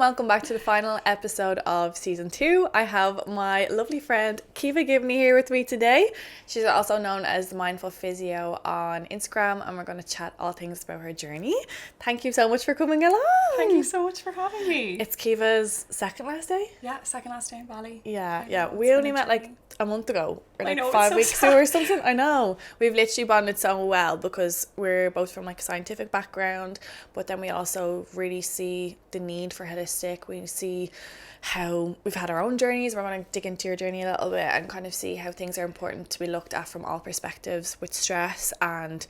welcome back to the final episode of season 2. I have my lovely friend Caoimhe Gibney here with me today. She's also known as the Mindful Physio on Instagram, and we're going to chat all things about her journey. Thank you so much for coming along. Thank you so much for having me. It's Caoimhe's second last day? Yeah, second last day in Bali. Yeah. We only met like a month ago, or like I know, 5 so weeks ago or something. I know. We've literally bonded so well because we're both from like a scientific background, but then we also really see the need for holistic. We see how we've had our own journeys. We're going to dig into your journey a little bit and kind of see how things are important to be looked at from all perspectives with stress and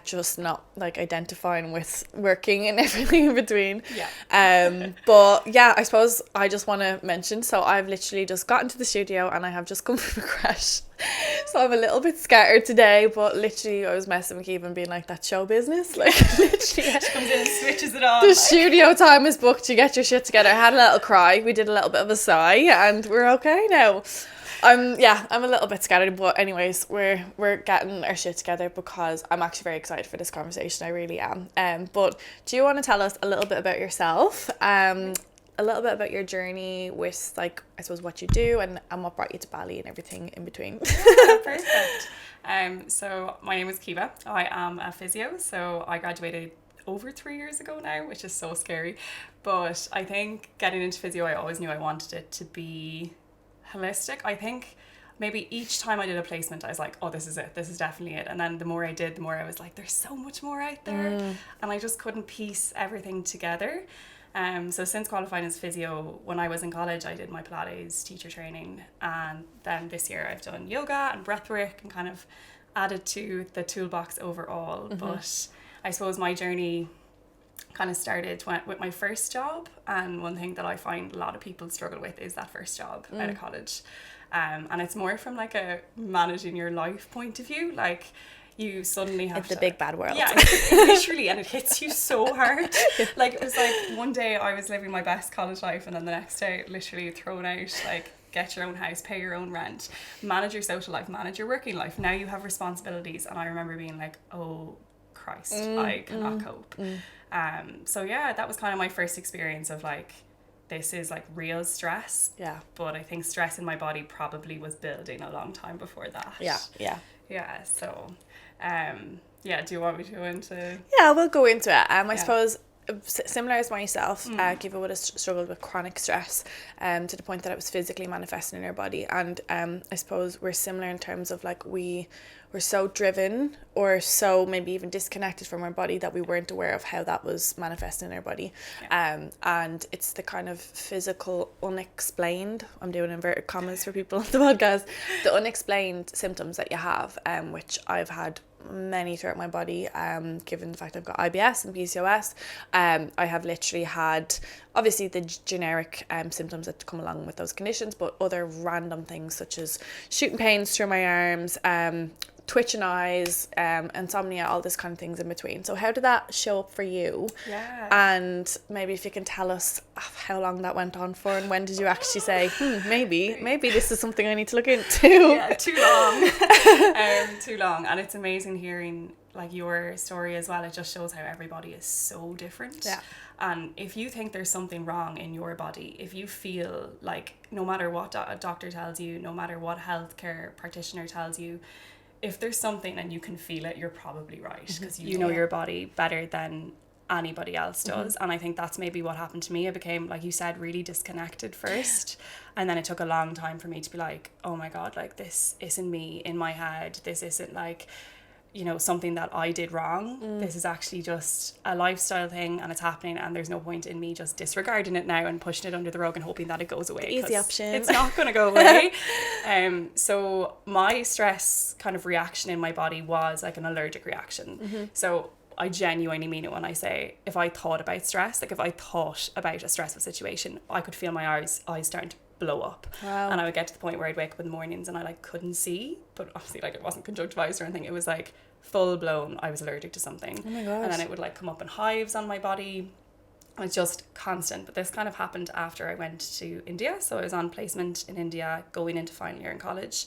just not like identifying with working and everything in between. But yeah, I suppose I just want to mention, so I've literally just got into the studio and I have just come from a crash. So I'm a little bit scattered today, but literally I was messing with Caoimhe and being like, that's show business. Like literally she comes in and switches it on. The studio time is booked, you get your shit together. I had a little cry, we did a little bit of a sigh, and we're okay now. I'm a little bit scattered, but anyways, we're getting our shit together because I'm actually very excited for this conversation. I really am. But do you want to tell us a little bit about yourself? A little bit about your journey with, like, I suppose what you do and what brought you to Bali and everything in between. Yeah, perfect. So my name is Caoimhe. I am a physio. So I graduated over 3 years ago now, which is so scary. But I think getting into physio, I always knew I wanted it to be holistic. I think maybe each time I did a placement I was like, oh, this is it, this is definitely it, and then the more I did, the more I was like, there's so much more out there, and I just couldn't piece everything together. So since qualifying as physio, when I was in college, I did my Pilates teacher training, and then this year I've done yoga and breathwork and kind of added to the toolbox overall. But I suppose my journey kind of started with my first job, and one thing that I find a lot of people struggle with is that first job out of college, and it's more from like a managing your life point of view. Like, you suddenly have the big bad world. Yeah, literally, and it hits you so hard. Like, it was like one day I was living my best college life, and then the next day literally thrown out, like, get your own house, pay your own rent, manage your social life, manage your working life. Now you have responsibilities. And I remember being like, oh Christ, I cannot cope. So yeah, that was kind of my first experience of like, this is like real stress. Yeah. But I think stress in my body probably was building a long time before that. Yeah. So, do you want me to go into? Yeah, we'll go into it. I suppose similar as myself, Caoimhe would have struggled with chronic stress, to the point that it was physically manifesting in her body. And I suppose we're similar in terms of like we're so driven or so maybe even disconnected from our body that we weren't aware of how that was manifesting in our body. And it's the kind of physical unexplained, I'm doing inverted commas for people on the podcast, the unexplained symptoms that you have, which I've had many throughout my body, given the fact I've got IBS and PCOS. I have literally had obviously the generic symptoms that come along with those conditions, but other random things such as shooting pains through my arms, twitching eyes, insomnia, all this kind of things in between. So how did that show up for you? Yeah. And maybe if you can tell us how long that went on for, and when did you actually say, maybe this is something I need to look into? Yeah, too long. Too long. And it's amazing hearing like your story as well. It just shows how everybody is so different. Yeah. And if you think there's something wrong in your body, if you feel like no matter what a doctor tells you, no matter what healthcare practitioner tells you, if there's something and you can feel it, you're probably right, because you know your body better than anybody else does. And I think that's maybe what happened to me. I became, like you said, really disconnected first, and then it took a long time for me to be like, oh my God, like this isn't me in my head, this isn't like, you know, something that I did wrong. This is actually just a lifestyle thing, and it's happening, and there's no point in me just disregarding it now and pushing it under the rug and hoping that it goes away. Easy option. It's not going to go away. So my stress kind of reaction in my body was like an allergic reaction. So I genuinely mean it when I say, if I thought about stress, like if I thought about a stressful situation, I could feel my eyes starting to blow up. Wow. And I would get to the point where I'd wake up in the mornings and I like couldn't see, but obviously like it wasn't conjunctivitis or anything. It was like full blown, I was allergic to something. Oh my gosh. And then it would like come up in hives on my body. And it's just constant. But this kind of happened after I went to India. So I was on placement in India going into final year in college.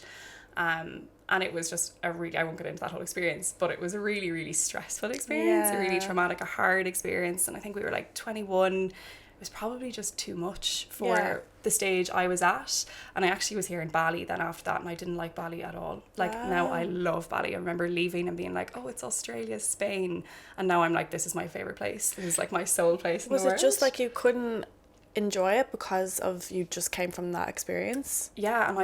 And it was just I won't get into that whole experience, but it was a really, really stressful experience, a really traumatic, a hard experience. And I think we were like 21, was probably just too much for the stage I was at. And I actually was here in Bali then after that, and I didn't like Bali at all. Like now I love Bali. I remember leaving and being like, oh, it's Australia, Spain, and now I'm like, this is my favorite place. This is like my soul place in the world. Was it just like you couldn't enjoy it because of you just came from that experience? Yeah, and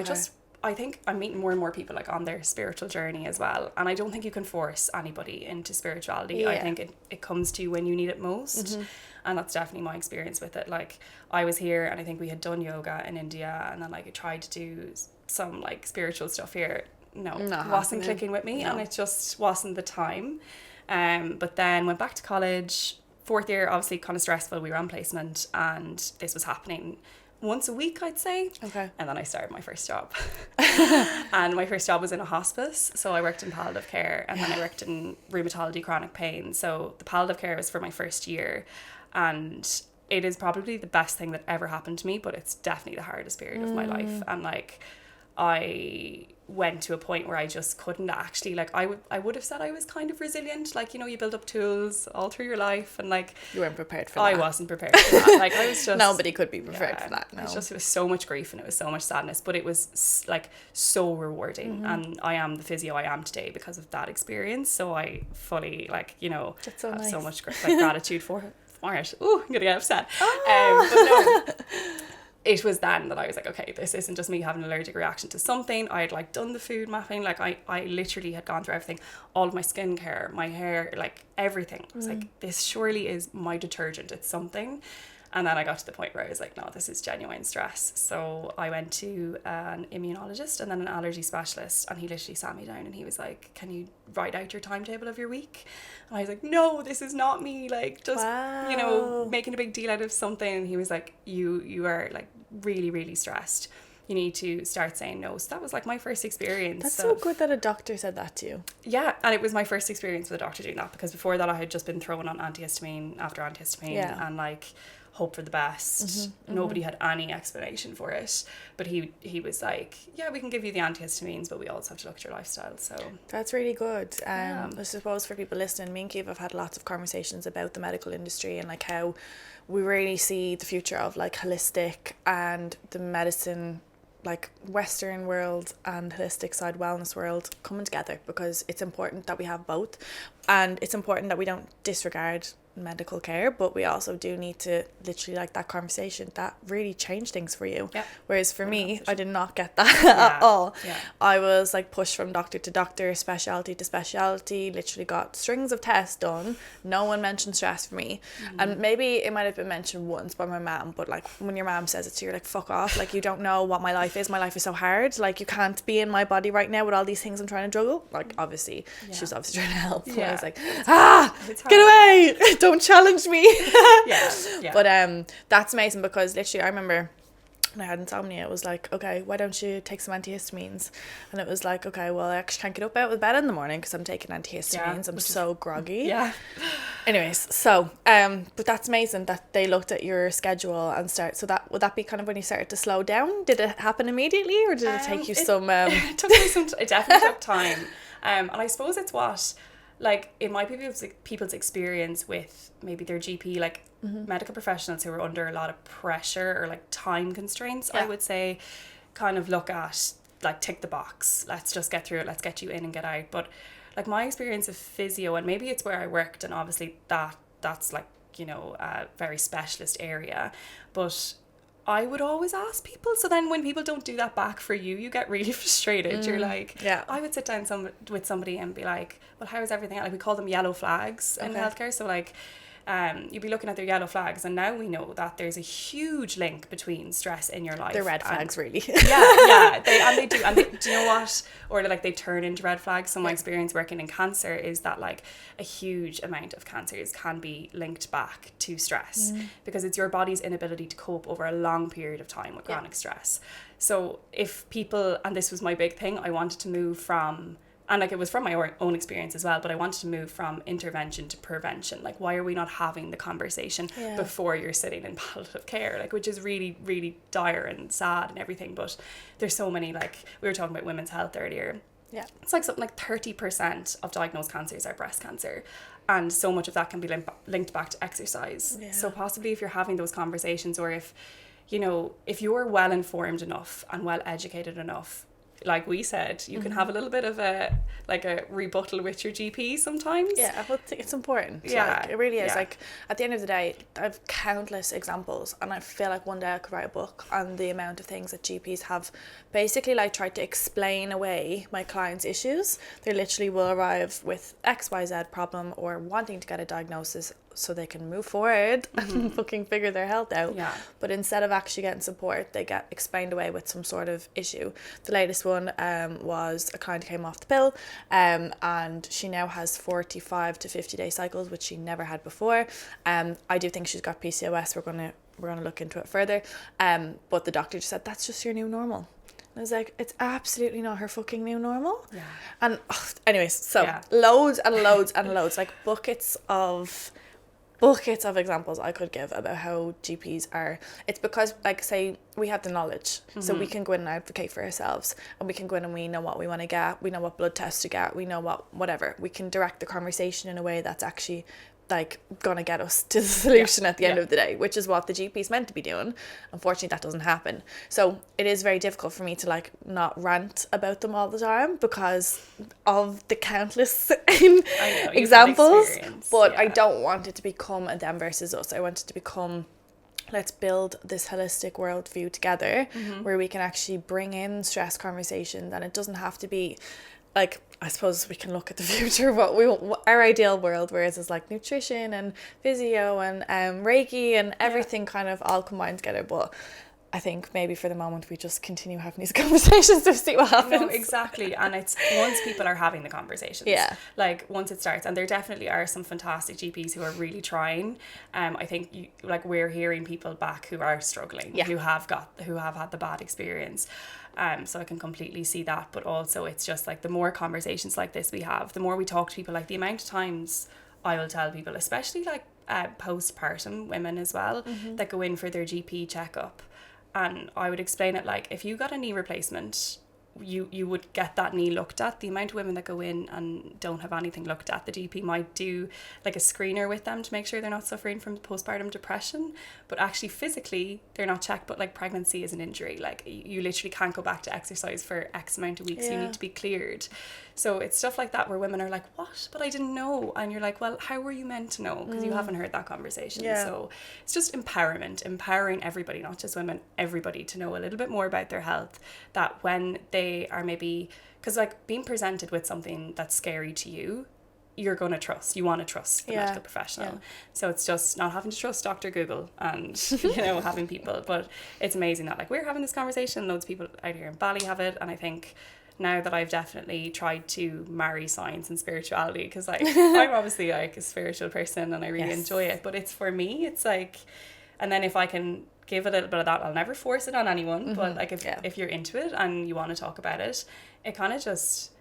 I think I'm meeting more and more people like on their spiritual journey as well, and I don't think you can force anybody into spirituality. I think it comes to you when you need it most. And that's definitely my experience with it. Like I was here and I think we had done yoga in India, and then like I tried to do some like spiritual stuff here. It wasn't clicking with me, and it just wasn't the time. But then went back to college, 4th year, obviously kind of stressful. We were on placement and this was happening once a week, I'd say. Okay. And then I started my first job. And my first job was in a hospice. So I worked in palliative care, and then I worked in rheumatology, chronic pain. So the palliative care was for my first year, and it is probably the best thing that ever happened to me, but it's definitely the hardest period of my life. And like I went to a point where I just couldn't actually, like I would have said I was kind of resilient, like, you know, you build up tools all through your life, and like you weren't prepared for that. I wasn't prepared for that. Like I was just nobody could be prepared for that. No. It was so much grief and it was so much sadness, but it was like so rewarding. And I am the physio I am today because of that experience. So I fully, like, you know, have so much like gratitude for it. Ooh, I'm gonna get upset. But no, it was then that I was like, okay, this isn't just me having an allergic reaction to something. I had like done the food mapping, like I literally had gone through everything, all of my skincare, my hair, like everything. I was like, this surely is my detergent, it's something. And then I got to the point where I was like, no, this is genuine stress. So I went to an immunologist and then an allergy specialist, and he literally sat me down and he was like, can you write out your timetable of your week? And I was like, no, this is not me, like just you know, making a big deal out of something. And he was like, you are like really, really stressed. You need to start saying no. So that was like my first experience. That's so good that a doctor said that to you. Yeah, and it was my first experience with a doctor doing that, because before that I had just been thrown on antihistamine after antihistamine, and like hope for the best. Nobody had any explanation for it, but he was like, yeah, we can give you the antihistamines, but we also have to look at your lifestyle. So that's really good. I suppose for people listening, me and Caoimhe have had lots of conversations about the medical industry and like how we really see the future of like holistic and the medicine, like Western world and holistic side wellness world coming together, because it's important that we have both, and it's important that we don't disregard medical care, but we also do need to literally, like, that conversation that really changed things for you. Whereas for me, I did not get that at all. I was like pushed from doctor to doctor, specialty to specialty, literally got strings of tests done. No one mentioned stress for me. And maybe it might have been mentioned once by my mom, but like when your mom says it to you, you're like, fuck off, like you don't know what my life is so hard, like you can't be in my body right now with all these things I'm trying to juggle. Like obviously she was obviously trying to help, but I was like, get away, don't challenge me. But that's amazing, because literally I remember when I had insomnia, it was like, okay, why don't you take some antihistamines? And it was like, okay, well, I actually can't get up out of bed in the morning because I'm taking antihistamines. I'm so groggy. Anyways, so but that's amazing that they looked at your schedule and so that would that be kind of when you started to slow down? Did it happen immediately, or did it take you some it took me some it definitely took time. And I suppose it's what, like, it might be people's experience with maybe their GP, like medical professionals who are under a lot of pressure or like time constraints, I would say, kind of look at like, tick the box, let's just get through it, let's get you in and get out. But like my experience of physio, and maybe it's where I worked, and obviously that's like, you know, a very specialist area, but I would always ask people. So then when people don't do that back for you, you get really frustrated. You're like, I would sit down with somebody and be like, well, how is everything? Like, we call them yellow flags in healthcare. So like, you'd be looking at their yellow flags, and now we know that there's a huge link between stress in your life. They're red flags, really. They do, and do you know what? Or like they turn into red flags. So my experience working in cancer is that like a huge amount of cancers can be linked back to stress, because it's your body's inability to cope over a long period of time with chronic stress. So if people, and this was my big thing, I wanted to move from, and like it was from my own experience as well, but I wanted to move from intervention to prevention. Like, why are we not having the conversation before you're sitting in palliative care? Like, which is really, really dire and sad and everything. But there's so many, like, we were talking about women's health earlier. Yeah. It's like something like 30% of diagnosed cancers are breast cancer. And so much of that can be linked back to exercise. Yeah. So possibly if you're having those conversations, or if, you know, if you're well informed enough and well educated enough, like we said, you can have a little bit of a rebuttal with your GP sometimes. Yeah, I think it's important. Yeah. Like, it really is. Yeah. Like, at the end of the day, I have countless examples, and I feel like one day I could write a book on the amount of things that GPs have basically like tried to explain away my clients' issues. They literally will arrive with XYZ problem or wanting to get a diagnosis so they can move forward and fucking figure their health out. Yeah. But instead of actually getting support, they get explained away with some sort of issue. The latest one was a client who came off the pill, and she now has 45 to 50 day cycles, which she never had before. I do think she's got PCOS. We're gonna look into it further. But the doctor just said that's just your new normal. I was like, it's absolutely not her fucking new normal. Yeah. And anyways, so loads and loads and loads, like buckets of examples I could give about how GPs are. It's because, like, say we have the knowledge, so we can go in and advocate for ourselves, and we can go in and we know what we want to get, we know what blood tests to get, we know whatever. We can direct the conversation in a way that's actually like gonna get us to the solution at the end of the day, which is what the GP is meant to be doing. Unfortunately, that doesn't happen. So it is very difficult for me to like not rant about them all the time because of the countless examples. But I don't want it to become a them versus us. I want it to become, let's build this holistic worldview together where we can actually bring in stress conversations, and it doesn't have to be like, I suppose we can look at the future, our ideal world, whereas it's like nutrition and physio and Reiki and everything kind of all combined together. But I think maybe for the moment we just continue having these conversations to see what happens. No, exactly. And it's once people are having the conversations, like once it starts, and there definitely are some fantastic GPs who are really trying. I think we're hearing people back who are struggling, who have had the bad experience. So I can completely see that. But also it's just like the more conversations like this we have, the more we talk to people, like the amount of times I will tell people, especially like postpartum women as well, that go in for their GP checkup. And I would explain it like, if you got a knee replacement, you would get that knee looked at. The amount of women that go in and don't have anything looked at, the GP might do like a screener with them to make sure they're not suffering from postpartum depression, but actually physically they're not checked. But like pregnancy is an injury, like you literally can't go back to exercise for X amount of weeks. You need to be cleared. So it's stuff like that where women are like, what? But I didn't know. And you're like, well, how were you meant to know? Because you haven't heard that conversation. So it's just empowering everybody, not just women, everybody, to know a little bit more about their health, that when they are maybe, because like being presented with something that's scary to you, you want to trust the medical professional. So it's just not having to trust Dr. Google and having people. But it's amazing that like we're having this conversation, loads of people out here in Bali have it. And I think now that I've definitely tried to marry science and spirituality, because like I'm obviously like a spiritual person and I really enjoy it, but it's for me, it's like, and then if I can give a little bit of that, I'll never force it on anyone, but like if you're into it and you want to talk about it, it kind of just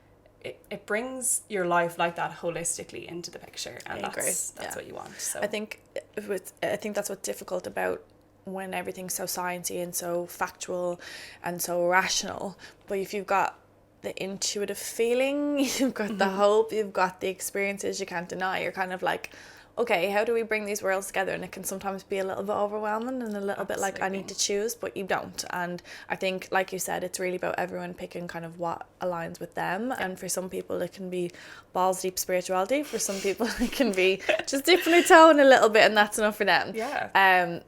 it brings your life like that holistically into the picture, and that's what you want. So I think that's what's difficult about when everything's so sciencey and so factual and so rational. But if you've got the intuitive feeling, you've got the hope, you've got the experiences you can't deny, you're kind of like, okay, how do we bring these worlds together? And it can sometimes be a little bit overwhelming and a little bit like I need to choose, but you don't. And I think, like you said, it's really about everyone picking kind of what aligns with them. And for some people it can be balls deep spirituality, for some people it can be just dipping their toe in a little bit, and that's enough for them.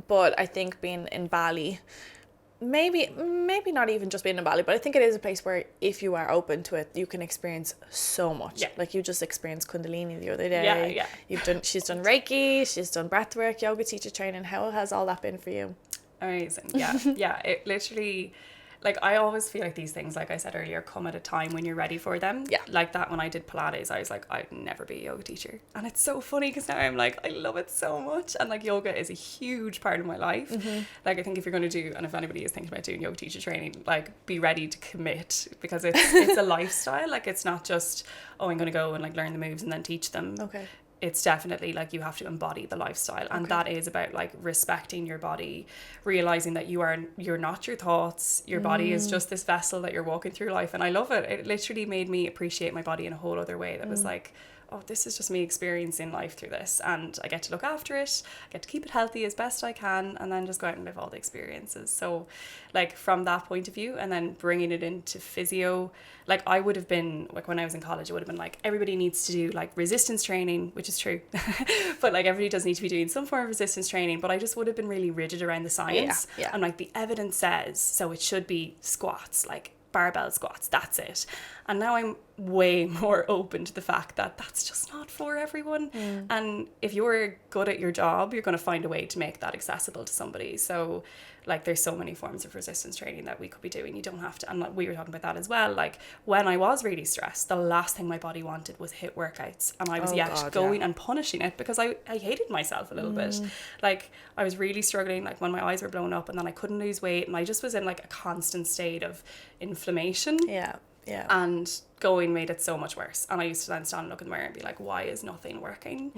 But I think being in Bali, maybe not even just being in Bali, but I think it is a place where if you are open to it, you can experience so much. Like you just experienced Kundalini the other day. She's done Reiki, she's done breathwork, yoga teacher training. How has all that been for you? Amazing. It literally, like I always feel like these things, like I said earlier, come at a time when you're ready for them. Like that when I did Pilates, I was like, I'd never be a yoga teacher. And it's so funny because now I'm like, I love it so much. And like yoga is a huge part of my life. Like I think if you're going to do, and if anybody is thinking about doing yoga teacher training, like be ready to commit, because it's a lifestyle. Like it's not just, oh, I'm going to go and like learn the moves and then teach them. it's definitely like you have to embody the lifestyle, and that is about like respecting your body, realizing that you're not your thoughts, your body is just this vessel that you're walking through life. And I love it. It literally made me appreciate my body in a whole other way that was like, oh, this is just me experiencing life through this, and I get to look after it, I get to keep it healthy as best I can, and then just go out and live all the experiences. So like from that point of view, and then bringing it into physio, like I would have been like, when I was in college, it would have been like everybody needs to do like resistance training, which is true but like everybody does need to be doing some form of resistance training, but I just would have been really rigid around the science. And like the evidence says so it should be squats, like barbell squats, that's it. And now I'm way more open to the fact that that's just not for everyone. And if you're good at your job, you're going to find a way to make that accessible to somebody. So like there's so many forms of resistance training that we could be doing. You don't have to, and like we were talking about that as well. Like when I was really stressed, the last thing my body wanted was HIIT workouts, and I was going and punishing it because I hated myself a little bit. Like I was really struggling, like when my eyes were blown up, and then I couldn't lose weight, and I just was in like a constant state of inflammation. And going made it so much worse. And I used to then stand and look in the mirror and be like, why is nothing working?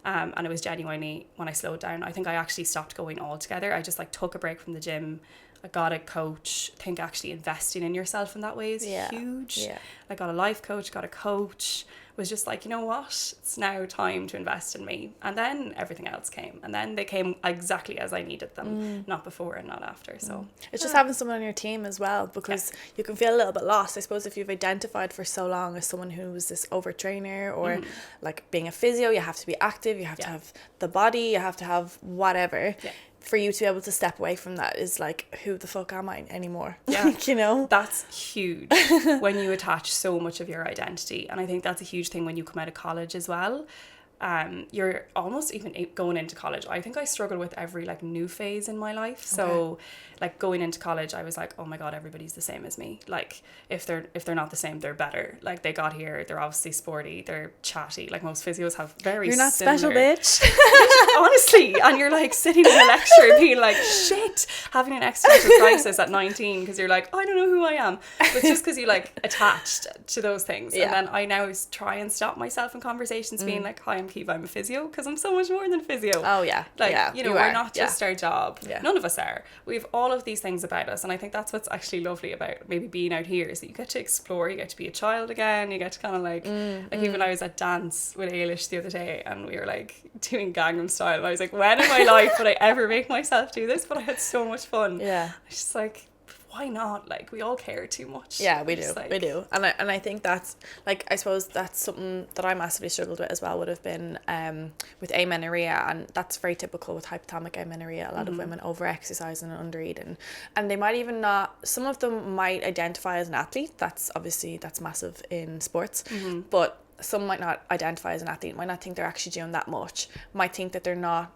And it was genuinely, when I slowed down, I think I actually stopped going altogether. I just like took a break from the gym. I got a coach. I think actually investing in yourself in that way is huge. I got a life coach, got a coach. Was just like, you know what, it's now time to invest in me. And then everything else came, and then they came exactly as I needed them, not before and not after. So it's just having someone on your team as well, because you can feel a little bit lost, I suppose, if you've identified for so long as someone who was this overtrainer, or like being a physio, you have to be active, you have to have the body, you have to have whatever. For you to be able to step away from that is like, who the fuck am I anymore? You know, that's huge when you attach so much of your identity. And I think that's a huge thing when you come out of college as well. You're almost even going into college. I think I struggled with every like new phase in my life. So like going into college, I was like, oh my God, everybody's the same as me. Like if they're not the same, they're better. Like they got here, they're obviously sporty, they're chatty. Like most physios have very You're not similar, special, bitch. honestly. And you're like sitting in a lecture being like, shit, having an existential crisis at 19 because you're like, I don't know who I am. But just because you like attached to those things. And then I now try and stop myself in conversations being like, hi, I'm Caoimhe, I'm a physio, because I'm so much more than physio. Like, you know, we're not just our job. None of us are. We have all of these things about us, and I think that's what's actually lovely about maybe being out here, is that you get to explore, you get to be a child again, you get to kind of like even I was at dance with Ailish the other day, and we were like doing Gangnam Style, and I was like, when in my life would I ever make myself do this? But I had so much fun. I was just like, why not? Like, we all care too much. We do. And I think that's like, I suppose that's something that I massively struggled with as well, would have been with amenorrhea, and that's very typical with hypothalamic amenorrhea. A lot of women over exercising and under eating, and they might even not, some of them might identify as an athlete. That's massive in sports, but some might not identify as an athlete, might not think they're actually doing that much, might think that they're not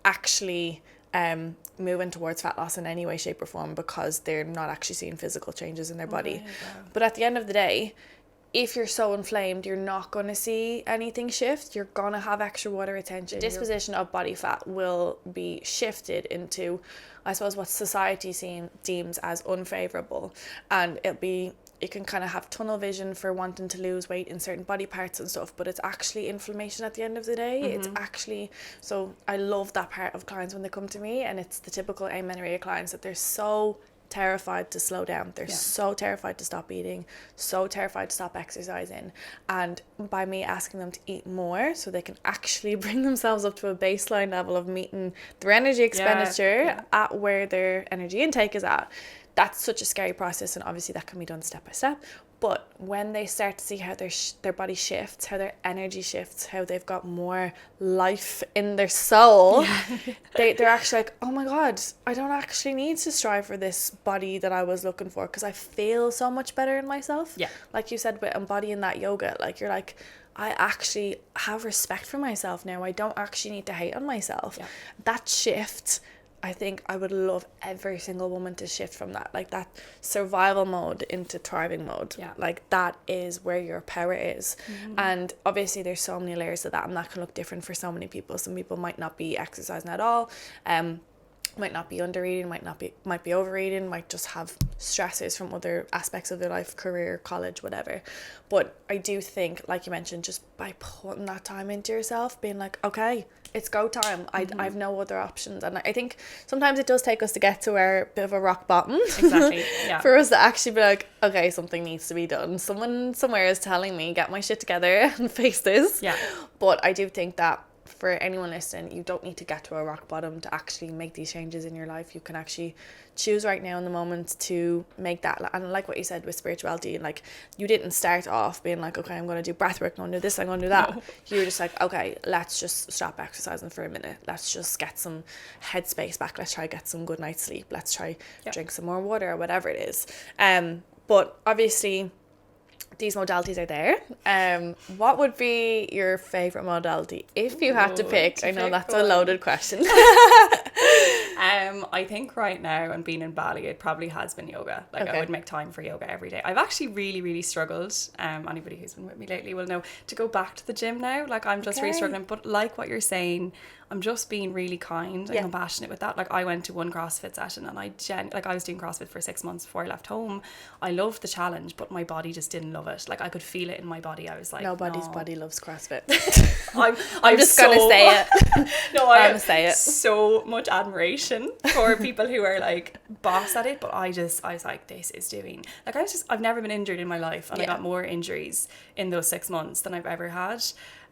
actually moving towards fat loss in any way, shape or form, because they're not actually seeing physical changes in their body. But at the end of the day, if you're so inflamed, you're not going to see anything shift. You're going to have extra water retention. The disposition of body fat will be shifted into, I suppose, what society deems as unfavourable, and you can kind of have tunnel vision for wanting to lose weight in certain body parts and stuff, but it's actually inflammation at the end of the day. It's actually, so I love that part of clients when they come to me, and it's the typical amenorrhea clients that they're so terrified to slow down. They're so terrified to stop eating, so terrified to stop exercising. And by me asking them to eat more so they can actually bring themselves up to a baseline level of meeting their energy expenditure at where their energy intake is at, that's such a scary process, and obviously that can be done step by step. But when they start to see how their body shifts, how their energy shifts, how they've got more life in their soul, they're actually like, oh my God, I don't actually need to strive for this body that I was looking for, because I feel so much better in myself. Like you said, with embodying that yoga, like you're like, I actually have respect for myself now. I don't actually need to hate on myself. That shift, I think I would love every single woman to shift from that, like that survival mode into thriving mode. Like that is where your power is. And obviously there's so many layers to that, and that can look different for so many people. Some people might not be exercising at all. might not be under eating, might be overeating, might just have stresses from other aspects of their life, career, college, whatever. But I do think, like you mentioned, just by putting that time into yourself, being like, okay, it's go time. I've no other options. And I think sometimes it does take us to get to our bit of a rock bottom. Exactly. Yeah. For us to actually be like, okay, something needs to be done. Someone somewhere is telling me, get my shit together and face this. Yeah. But I do think that for anyone listening, you don't need to get to a rock bottom to actually make these changes in your life. You can actually choose right now in the moment to make that. And like what you said with spirituality, like you didn't start off being like, okay, I'm going to do breath work, I'm going to do this, I'm going to do that. No. You were just like, okay, let's just stop exercising for a minute. Let's just get some headspace back. Let's try get some good night's sleep. Let's try drink some more water or whatever it is. But obviously these modalities are there. What would be your favourite modality if you had to pick? I know that's a loaded question. I think right now, and being in Bali, it probably has been yoga. Like I would make time for yoga every day. I've actually really, really struggled. Anybody who's been with me lately will know, to go back to the gym now. Like I'm just really struggling. But like what you're saying, I'm just being really kind and compassionate with that. Like I went to one CrossFit session and I was doing CrossFit for 6 months before I left home. I loved the challenge, but my body just didn't love it. Like I could feel it in my body. I was like, nobody's body loves CrossFit. I'm just gonna say it. No, I'm gonna say it. So much admiration for people who are like boss at it, but I was like, this is doing, like I've never been injured in my life, and I got more injuries in those 6 months than I've ever had.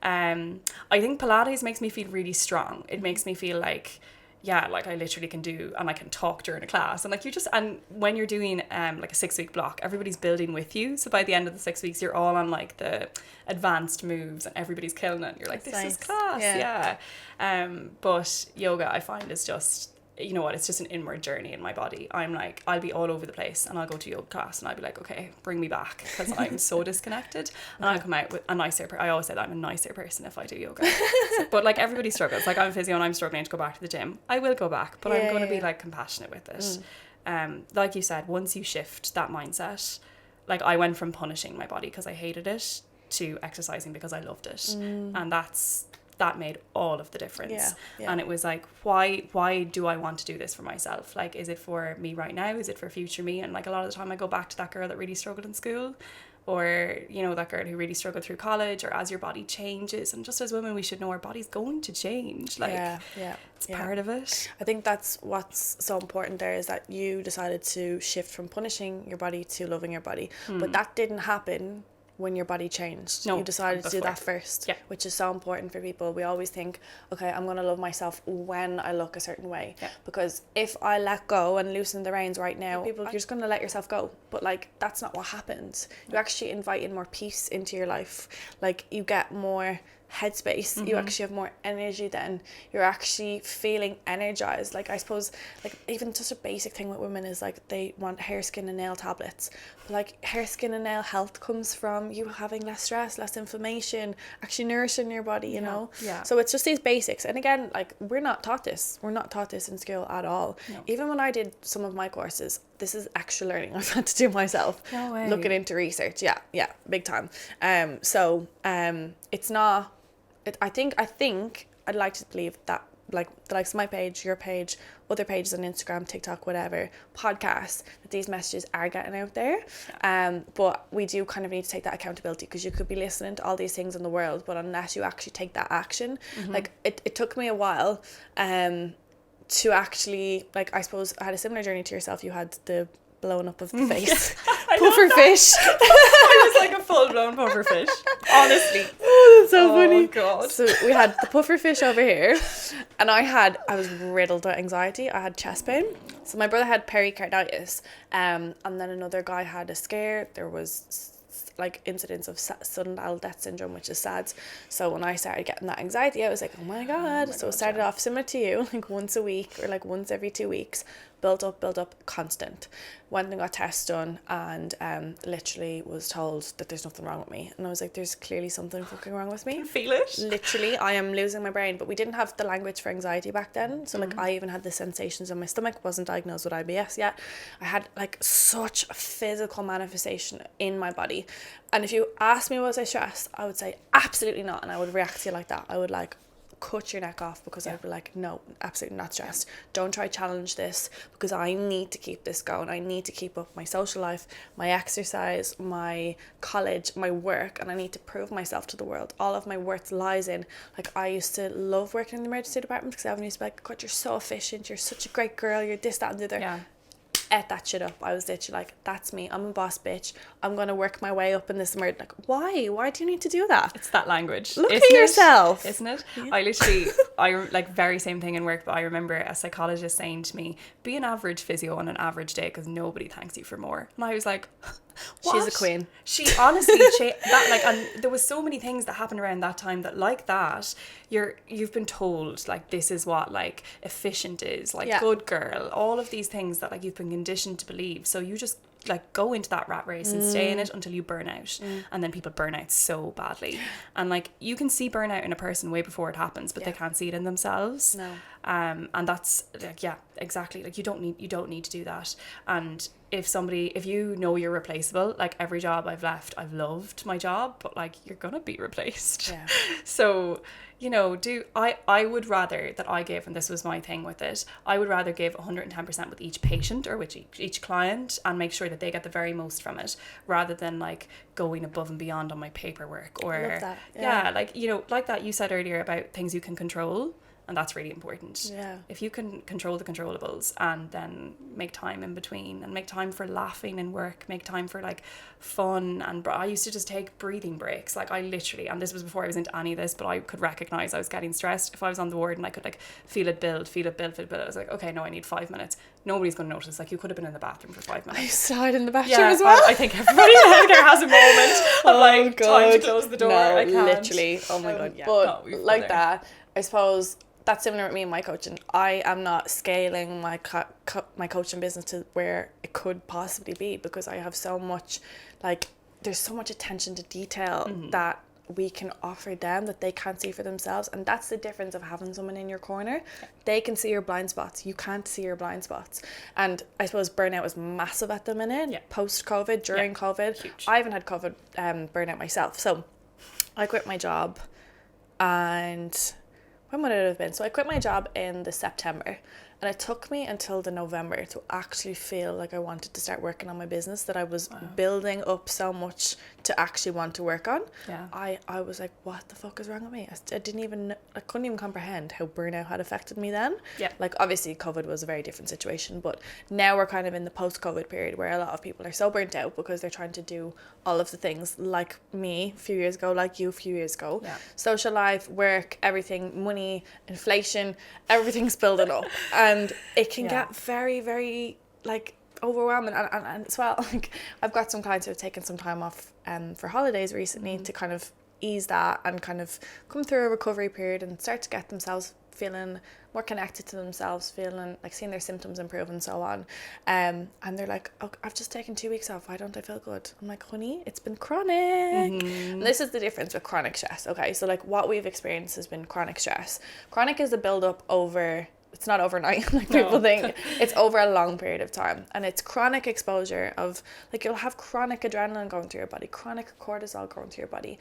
I think Pilates makes me feel really strong. It makes me feel like, like I literally can do, and I can talk during a class, and like and when you're doing like a 6-week block, everybody's building with you, so by the end of the 6 weeks you're all on like the advanced moves and everybody's killing it. You're like, this is class. But yoga I find is just, you know what, it's just an inward journey in my body. I'm like, I'll be all over the place and I'll go to yoga class and I'll be like, okay, bring me back, because I'm so disconnected, and I'll come out with a nicer I always say that I'm a nicer person if I do yoga. But like everybody struggles. Like I'm a physio and I'm struggling to go back to the gym. I will go back, but I'm going to be like compassionate with it. Like you said, once you shift that mindset, like I went from punishing my body because I hated it to exercising because I loved it, and that made all of the difference. And it was like, why do I want to do this for myself? Like, is it for me right now? Is it for future me? And like a lot of the time I go back to that girl that really struggled in school, or you know, that girl who really struggled through college, or as your body changes. And just as women, we should know our body's going to change. Like it's part of it. I think that's what's so important there, is that you decided to shift from punishing your body to loving your body. But that didn't happen when your body changed. No, you decided to do that first, which is so important for people. We always think, okay, I'm going to love myself when I look a certain way, because if I let go and loosen the reins right now, you're just going to let yourself go. But like, that's not what happens. You actually invite in more peace into your life. Like you get more headspace, you actually have more energy, then you're actually feeling energized. Like I suppose, like even just a basic thing with women is like they want hair, skin and nail tablets, but like hair, skin and nail health comes from you having less stress, less inflammation, actually nourishing your body, you know. So it's just these basics. And again, like we're not taught this in school at all. Even when I did some of my courses, this is extra learning I've had to do myself. No way. Looking into research, big time. It's not, I think I'd like to believe that like the likes of my page, your page, other pages on Instagram, TikTok, whatever, podcasts, that these messages are getting out there. But we do kind of need to take that accountability, because you could be listening to all these things in the world, but unless you actually take that action, like it took me a while to actually, like I suppose I had a similar journey to yourself. You had the blowing up of the face. Puffer fish. I was like a full-blown puffer fish, honestly. Oh, that's so funny. God. So we had the puffer fish over here, and I was riddled with anxiety. I had chest pain. So my brother had pericarditis, and then another guy had a scare. There was like incidents of sudden death syndrome, which is SADS. So when I started getting that anxiety, I was like, oh my god. So it started off similar to you, like once a week or like once every 2 weeks, built up, constant. Went and got tests done, and literally was told that there's nothing wrong with me. And I was like, there's clearly something fucking wrong with me. Can feel it. Literally, I am losing my brain. But we didn't have the language for anxiety back then. So like I even had the sensations in my stomach, wasn't diagnosed with IBS yet. I had like such a physical manifestation in my body. And if you ask me, was I stressed, I would say absolutely not. And I would react to you like that. I would like cut your neck off because I'd be like, no, absolutely not stressed. Don't try challenge this because I need to keep this going. I need to keep up my social life, my exercise, my college, my work, and I need to prove myself to the world. All of my worth lies in, like, I used to love working in the emergency department because everyone used to be like, God, you're so efficient, you're such a great girl, you're this, that, and the other. Yeah. Ate that shit up. I was literally like, that's me, I'm a boss bitch, I'm gonna work my way up in this emergency. Like, why do you need to do that? It's that language. Look at yourself, isn't it? Yeah. I literally, like, very same thing in work, but I remember a psychologist saying to me, be an average physio on an average day because nobody thanks you for more. And I was like, what? She's a queen. She honestly, that, like, and there was so many things that happened around that time that, like that, you've been told, like, this is what, like, efficient is, like, good girl, all of these things that, like, you've been conditioned to believe. So you just, like, go into that rat race and stay in it until you burn out. And then people burn out so badly. And, like, you can see burnout in a person way before it happens, but they can't see it in themselves. No. And that's, like, yeah, exactly. Like, you don't need to do that. And if you know you're replaceable, like, every job I've left, I've loved my job, but, like, you're gonna be replaced. Yeah. So, you know, I would rather that I give, and this was my thing with it, I would rather give 110% with each patient or with each client and make sure that they get the very most from it, rather than, like, going above and beyond on my paperwork or, I love that. yeah, like, you know, like that you said earlier about things you can control. And that's really important. Yeah. If you can control the controllables and then make time in between and make time for laughing in work, make time for, like, fun. And I used to just take breathing breaks. Like, I literally, and this was before I was into any of this, but I could recognize I was getting stressed. If I was on the ward and I could, like, feel it build, I was like, okay, no, I need 5 minutes. Nobody's going to notice. Like, you could have been in the bathroom for 5 minutes. I used to hide in the bathroom as Yeah, well. I think everybody out there has a moment of, like, time to close the door. No, I can't. literally. Oh my God. Yeah, But no, like that, I suppose that's similar with me and my coaching. I am not scaling my my coaching business to where it could possibly be because I have so much, like, there's so much attention to detail that we can offer them that they can't see for themselves. And that's the difference of having someone in your corner. They can see your blind spots. You can't see your blind spots. And I suppose burnout was massive at the minute, post-COVID, during COVID. Huge. I haven't had COVID burnout myself. So I quit my job, and when would it have been? So I quit my job in the September, and it took me until the November to actually feel like I wanted to start working on my business that I was building up so much to actually want to work on. Yeah. I was like, what the fuck is wrong with me? I couldn't even comprehend how burnout had affected me then. Yeah. Like, obviously COVID was a very different situation, but now we're kind of in the post-COVID period where a lot of people are so burnt out because they're trying to do all of the things, like me a few years ago, like you a few years ago. Yeah. Social life, work, everything, money, inflation, everything's building up. And it can get very, very, like, overwhelming. And as well, like, I've got some clients who have taken some time off for holidays recently to kind of ease that and kind of come through a recovery period and start to get themselves feeling more connected to themselves, feeling like seeing their symptoms improve and so on. And they're like, oh, I've just taken 2 weeks off, why don't I feel good? I'm like, honey, it's been chronic. And this is the difference with chronic stress. Okay, so, like, what we've experienced has been chronic stress. Chronic is a build up over, it's not overnight like people think. It's over a long period of time, and it's chronic exposure of, like, you'll have chronic adrenaline going through your body, chronic cortisol going through your body,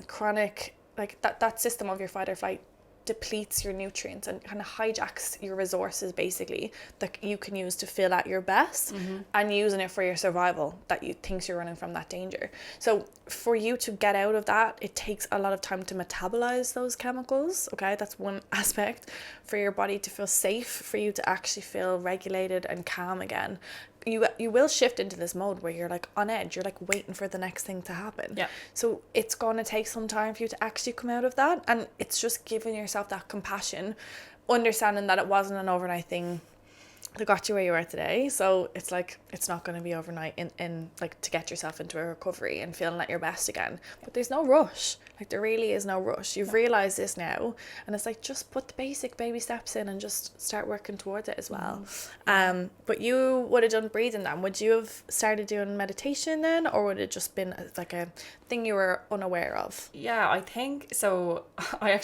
chronic, like, that system of your fight or flight depletes your nutrients and kind of hijacks your resources, basically, that you can use to feel at your best, and using it for your survival, that you think you're running from that danger. So for you to get out of that, it takes a lot of time to metabolize those chemicals. Okay, that's one aspect. For your body to feel safe, for you to actually feel regulated and calm again, you will shift into this mode where you're, like, on edge, you're, like, waiting for the next thing to happen. Yeah. So it's going to take some time for you to actually come out of that, and it's just giving yourself that compassion, understanding that it wasn't an overnight thing that got you where you are today. So it's like, it's not going to be overnight in like, to get yourself into a recovery and feeling at your best again. But there's no rush. Like, there really is no rush. You've realized this now, and it's like, just put the basic baby steps in and just start working towards it as well. But you would have done breathing then. Would you have started doing meditation then, or would it just been like a thing you were unaware of? Yeah, I think so. I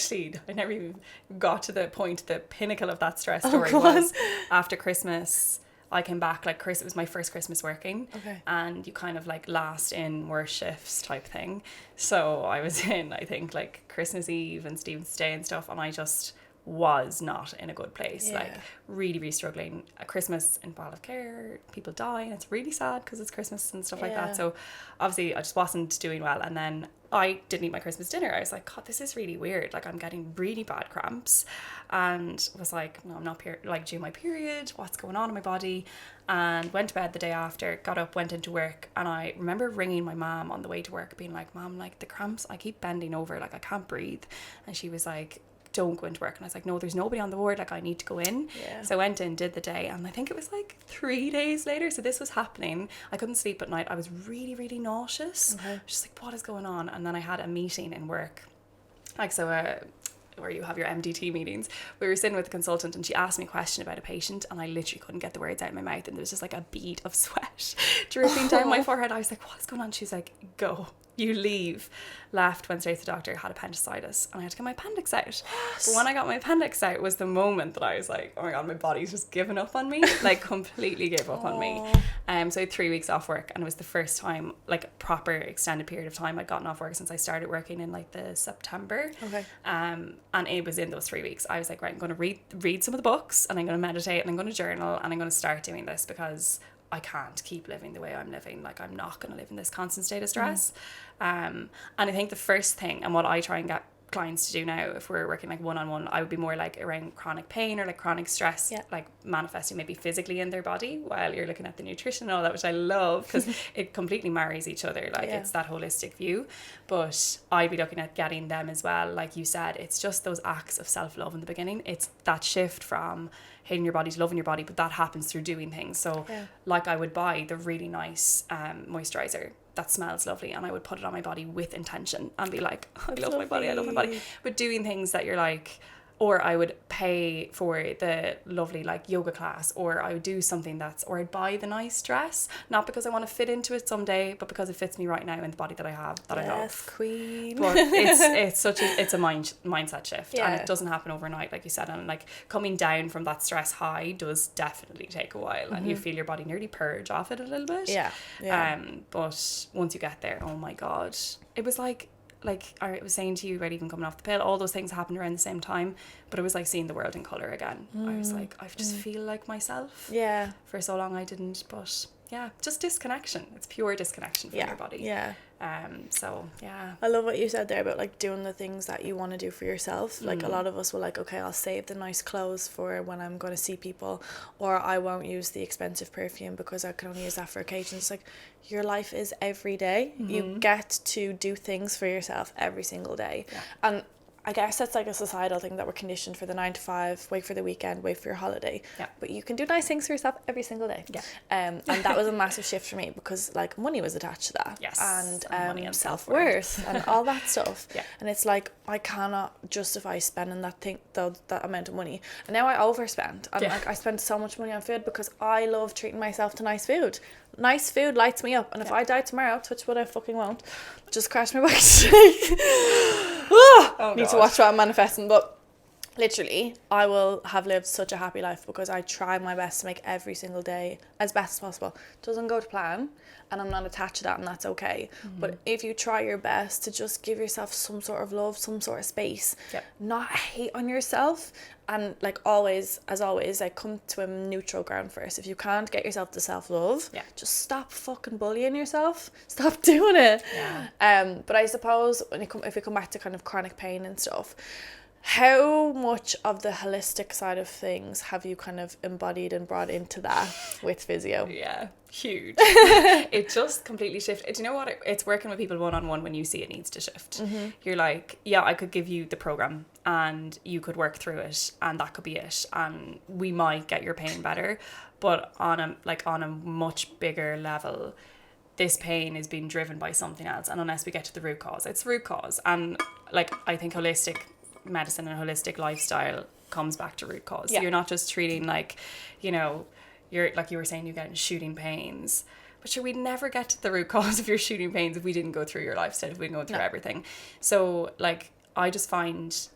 never even got to the pinnacle of that stress story was after Christmas. I came back like it was my first Christmas working. Okay. And you kind of like last in worse shifts type thing. So I was in, I think, like Christmas Eve and Stephen's Day and stuff, and I just was not in a good place. Yeah. Like really, really struggling. At Christmas in palliative care, people die, and it's really sad because it's Christmas and stuff like that. So obviously I just wasn't doing well, and then I didn't eat my Christmas dinner. I was like, God, this is really weird. Like I'm getting really bad cramps, and was like, no, I'm not due my period. What's going on in my body? And went to bed the day after, got up, went into work, and I remember ringing my mom on the way to work, being like, Mom, like the cramps, I keep bending over, like I can't breathe. And she was like, don't go into work. And I was like, no, there's nobody on the ward, like I need to go in. So I went in, did the day, and I think it was like 3 days later, so this was happening. I couldn't sleep at night. I was really, really nauseous. Just like, what is going on? And then I had a meeting in work, like, so where you have your MDT meetings. We were sitting with a consultant, and she asked me a question about a patient, and I literally couldn't get the words out of my mouth, and there was just like a bead of sweat dripping down my forehead. I was like, what's going on? She's like, go, you leave. Left, went straight to the doctor, had appendicitis, and I had to get my appendix out. But when I got my appendix out was the moment that I was like, oh my God, my body's just given up on me, like completely gave up on me. So I had 3 weeks off work, and it was the first time, like a proper extended period of time I'd gotten off work since I started working in like the September. And it was in those 3 weeks I was like, right, I'm going to read some of the books, and I'm going to meditate, and I'm going to journal, and I'm going to start doing this because I can't keep living the way I'm living. Like I'm not going to live in this constant state of stress. And I think the first thing, and what I try and get clients to do now, if we're working like one-on-one, I would be more like around chronic pain or like chronic stress, like manifesting maybe physically in their body while you're looking at the nutrition and all that, which I love because it completely marries each other. Like it's that holistic view. But I'd be looking at getting them as well. Like you said, it's just those acts of self-love in the beginning. It's that shift from hating your body to loving your body, but that happens through doing things. So like I would buy the really nice moisturizer that smells lovely, and I would put it on my body with intention and be like, I love my body, I love my body. But doing things that you're like, or I would pay for the lovely like yoga class, or I would do something or I'd buy the nice dress, not because I want to fit into it someday, but because it fits me right now in the body that I have, that I love. Queen. But it's a mindset shift, and it doesn't happen overnight, like you said, and like coming down from that stress high does definitely take a while, and you feel your body nearly purge off it a little bit. But once you get there, oh my God, it was like I was saying to you about even coming off the pill, all those things happened around the same time, but it was like seeing the world in colour again. I was like, I just feel like myself. For so long I didn't, but just disconnection. It's pure disconnection from your body. I love what you said there about like doing the things that you want to do for yourself. Like a lot of us will like, okay, I'll save the nice clothes for when I'm going to see people, or I won't use the expensive perfume because I can only use that for occasions. Like your life is every day. You get to do things for yourself every single day. And I guess that's like a societal thing that we're conditioned for the 9 to 5, wait for the weekend, wait for your holiday. But you can do nice things for yourself every single day. And that was a massive shift for me because like money was attached to that. And self-worth and all that stuff. And it's like I cannot justify spending that amount of money. And now I overspend. And like I spend so much money on food because I love treating myself to nice food. Nice food lights me up, and if I die tomorrow, touch wood, I fucking won't, just crash my bike. Need to watch what I'm manifesting, but literally I will have lived such a happy life because I try my best to make every single day as best as possible. It doesn't go to plan, and I'm not attached to that, and that's okay. But if you try your best to just give yourself some sort of love, some sort of space, not hate on yourself, and like always, as always, like come to a neutral ground first. If you can't get yourself to self-love, just stop fucking bullying yourself. Stop doing it. But I suppose if we come back to kind of chronic pain and stuff, how much of the holistic side of things have you kind of embodied and brought into that with physio? Huge. It just completely shifted. Do you know what? It's working with people one-on-one when you see it needs to shift. You're like, I could give you the program and you could work through it, and that could be it, and we might get your pain better, but on a much bigger level, this pain is being driven by something else, and unless we get to the root cause, it's root cause. And like I think holistic medicine and holistic lifestyle comes back to root cause. You're not just treating like, you're like you were saying, you're getting shooting pains, but sure, we'd never get to the root cause of your shooting pains if we didn't go through your lifestyle, if we didn't go through everything. So like I just find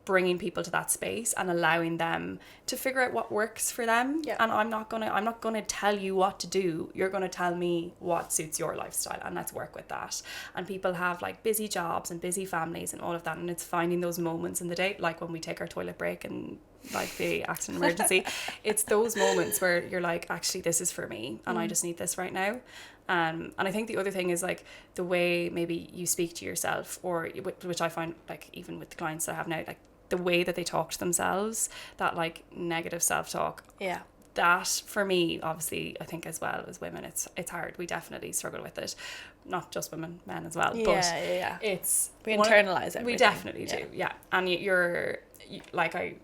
bringing people to that space and allowing them to figure out what works for them. Yeah. And I'm not gonna tell you what to do. You're gonna tell me what suits your lifestyle, and let's work with that. And people have like busy jobs and busy families and all of that, and it's finding those moments in the day, like when we take our toilet break and like the accident emergency. It's those moments where you're like, actually this is for me, and I just need this right now. And I think the other thing is like the way maybe you speak to yourself, or which I find like even with the clients that I have now, like the way that they talk to themselves, that like negative self-talk. Yeah. That for me, obviously, I think as well as women, it's hard. We definitely struggle with it. Not just women, men as well. But it's we internalize it. We definitely do. Yeah. And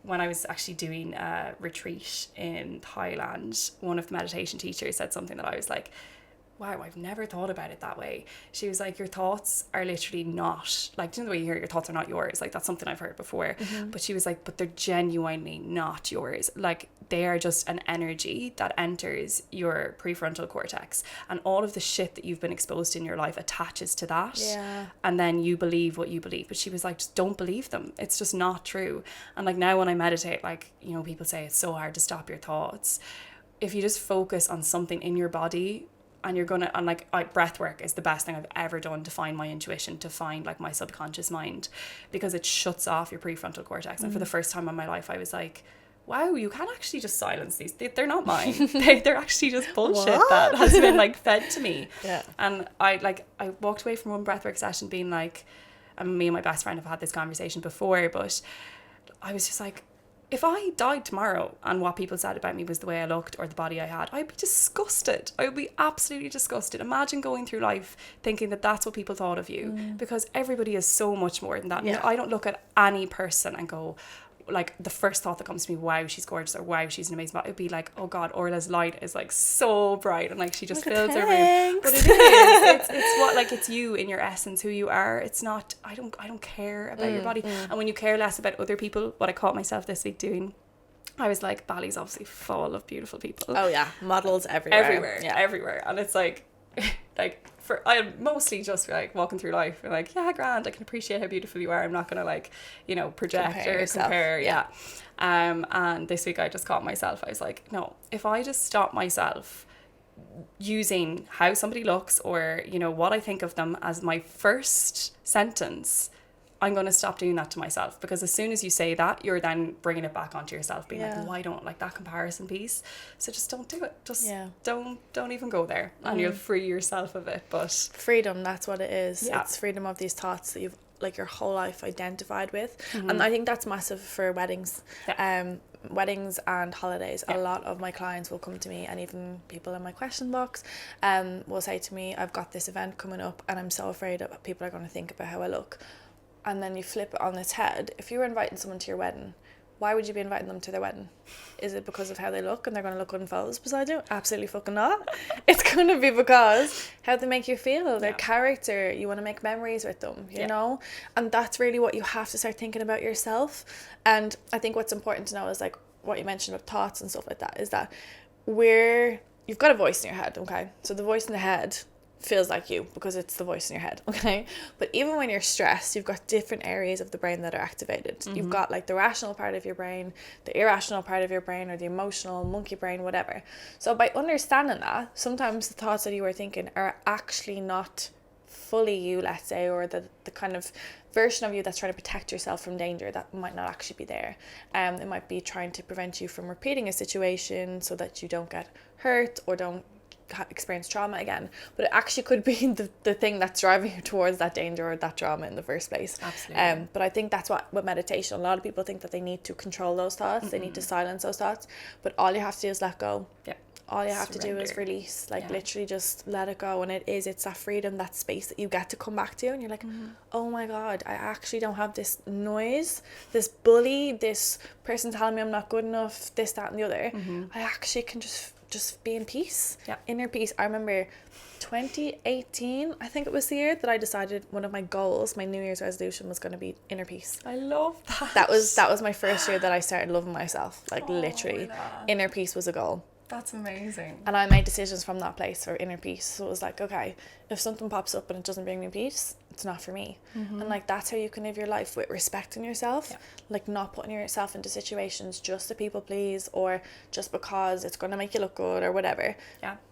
when I was actually doing a retreat in Thailand, one of the meditation teachers said something that I was like, wow, I've never thought about it that way. She was like, your thoughts are literally not, like, do you know the way you hear your thoughts are not yours? Like, that's something I've heard before. But she was like, but they're genuinely not yours. Like, they are just an energy that enters your prefrontal cortex, and all of the shit that you've been exposed to in your life attaches to that. Yeah. And then you believe what you believe. But she was like, just don't believe them. It's just not true. And like now when I meditate, like, you know, people say it's so hard to stop your thoughts. If you just focus on something in your body, and you're gonna, and like breath work is the best thing I've ever done to find my intuition, to find like my subconscious mind, because it shuts off your prefrontal cortex. And for the first time in my life, I was like, wow, you can actually just silence these. They're not mine. They're actually just bullshit that has been like fed to me. Yeah. And I walked away from one breathwork session being like, and me and my best friend have had this conversation before, but I was just like, if I died tomorrow and what people said about me was the way I looked or the body I had, I'd be disgusted. I would be absolutely disgusted. Imagine going through life thinking that that's what people thought of you, because everybody is so much more than that. Yeah. I don't look at any person and go, like, the first thought that comes to me, wow, she's gorgeous, or wow, she's an amazing body. It'd be like, oh God, Orla's light is like so bright, and like she just fills her room. But it is. It's what, like, it's you in your essence, who you are. It's not, I don't care about your body. And when you care less about other people, what I caught myself this week doing, I was like, Bally's obviously full of beautiful people. Oh yeah, models everywhere. Everywhere. And it's like I'm mostly just like walking through life and like, yeah, grand, I can appreciate how beautiful you are. I'm not gonna like, you know, project compare. Yeah. And this week I just caught myself. I was like, no, if I just stop myself using how somebody looks or, you know, what I think of them as my first sentence, I'm going to stop doing that to myself. Because as soon as you say that, you're then bringing it back onto yourself, being like, why don't, like, that comparison piece. So just don't do it. Just don't even go there, and you'll free yourself of it. But freedom, that's what it is. Yeah. It's freedom of these thoughts that you've like your whole life identified with. And I think that's massive for weddings. Weddings and holidays. A lot of my clients will come to me, and even people in my question box will say to me, I've got this event coming up and I'm so afraid that people are going to think about how I look. And then you flip it on its head. If you were inviting someone to your wedding, why would you be inviting them to their wedding? Is it because of how they look and they're going to look good in photos beside you? Absolutely fucking not. It's going to be because how they make you feel, their character. You want to make memories with them, you know? And that's really what you have to start thinking about yourself. And I think what's important to know is, like what you mentioned about thoughts and stuff like that, is that you've got a voice in your head, okay? So the voice in the head feels like you because it's the voice in your head, okay? But even when you're stressed, you've got different areas of the brain that are activated. You've got like the rational part of your brain, the irrational part of your brain, or the emotional monkey brain, whatever. So by understanding that, sometimes the thoughts that you are thinking are actually not fully you, let's say, or the kind of version of you that's trying to protect yourself from danger that might not actually be there. It might be trying to prevent you from repeating a situation so that you don't get hurt or don't experience trauma again, but it actually could be the thing that's driving you towards that danger or that trauma in the first place. Absolutely. But I think that's what with meditation, a lot of people think that they need to control those thoughts, they need to silence those thoughts, but all you have to do is let go. All you have to do is release, literally just let it go. And it's that freedom, that space that you get to come back to, and you're like, oh my God, I actually don't have this noise, this bully, this person telling me I'm not good enough, this, that and the other. I actually can just be in peace, inner peace. I remember 2018, I think it was the year that I decided one of my goals, my New Year's resolution, was going to be inner peace. I love that. That was my first year that I started loving myself, like literally. Inner peace was a goal. That's amazing. And I made decisions from that place for inner peace. So it was like, okay, if something pops up and it doesn't bring me peace, it's not for me. And like that's how you can live your life, with respecting yourself, like not putting yourself into situations just to people please, or just because it's going to make you look good or whatever.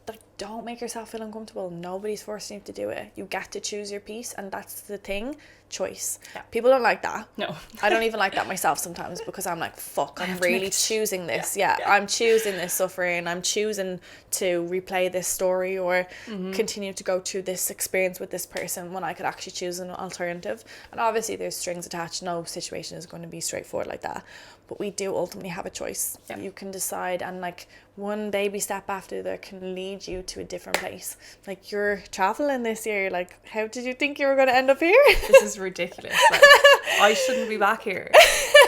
Like, don't make yourself feel uncomfortable. Nobody's forcing you to do it. You get to choose your peace, and that's the thing. Choice. People don't like that. No. I don't even like that myself sometimes, because I'm like, fuck, I'm really choosing this. I'm choosing this suffering. I'm choosing to replay this story, or continue to go through this experience with this person, when I could actually choose an alternative. And obviously there's strings attached. No situation is going to be straightforward like that, but we do ultimately have a choice. You can decide, and like one baby step after the other can lead you to a different place. Like, you're traveling this year, like how did you think you were going to end up here? This is ridiculous. Like, I shouldn't be back here.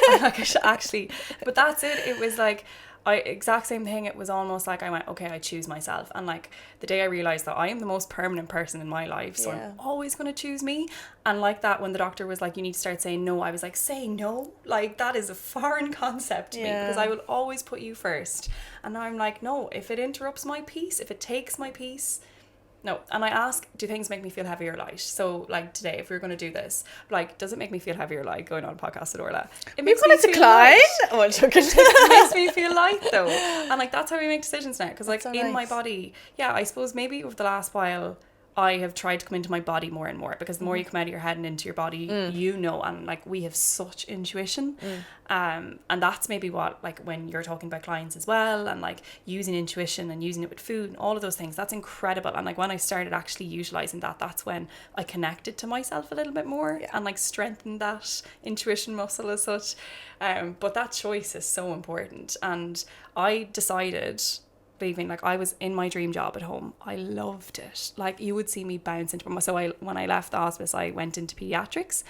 Like, I should actually, but that's it. It was like, exact same thing. It was almost like I went, okay, I choose myself. And like the day I realized that I am the most permanent person in my life, so I'm always going to choose me. And like that, when the doctor was like, you need to start saying no, I was like, say no? Like, that is a foreign concept to me, because I will always put you first. And now I'm like, no, if it interrupts my peace, if it takes my peace, no. And I ask, do things make me feel heavy or light? So like today, if we're going to do this, like, does it make me feel heavy or light going on a podcast with Orla? It makes me feel light. It makes me feel light though. And like, that's how we make decisions now. Because like so in my body, I suppose maybe over the last while, I have tried to come into my body more and more, because the more you come out of your head and into your body, you know, and like we have such intuition. And that's maybe what, like when you're talking about clients as well, and like using intuition and using it with food and all of those things, that's incredible. And like when I started actually utilizing that, that's when I connected to myself a little bit more and like strengthened that intuition muscle as such. But that choice is so important. And I decided, leaving, like I was in my dream job at home. I loved it. Like, you would see me bounce into when I left the hospice, I went into pediatrics.